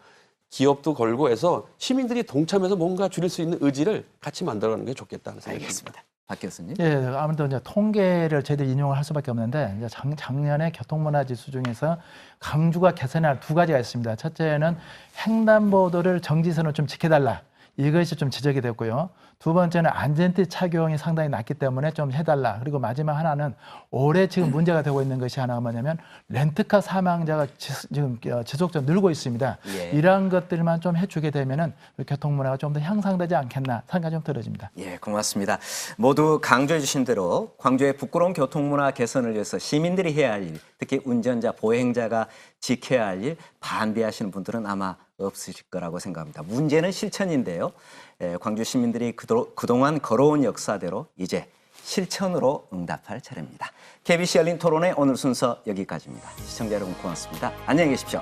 기업도 걸고 해서 시민들이 동참해서 뭔가 줄일 수 있는 의지를 같이 만들어가는 게 좋겠다는 생각이 듭니다. 알겠습니다. 박 교수님. 예, 아무래도 이제 통계를 저희들이 인용을 할 수밖에 없는데 이제 작년에 교통문화 지수 중에서 강주가 개선해야 할 2가지가 있습니다. 첫째는 횡단보도를 정지선을 좀 지켜달라. 이것이 좀 지적이 됐고요. 두 번째는 안전띠 착용이 상당히 낮기 때문에 좀 해달라. 그리고 마지막 하나는 올해 지금 문제가 되고 있는 것이 하나가 뭐냐면 렌트카 사망자가 지금 지속적으로 늘고 있습니다. 예. 이러한 것들만 좀 해주게 되면은 교통문화가 좀 더 향상되지 않겠나 생각이 좀 들어집니다. 예, 고맙습니다. 모두 강조해 주신 대로 광주의 부끄러운 교통문화 개선을 위해서 시민들이 해야 할 일, 특히 운전자, 보행자가 지켜야 할 일, 반대하시는 분들은 아마 없으실 거라고 생각합니다. 문제는 실천인데요. 광주 시민들이 그동안 걸어온 역사대로 이제 실천으로 응답할 차례입니다. KBC 열린 토론의 오늘 순서 여기까지입니다. 시청자 여러분 고맙습니다. 안녕히 계십시오.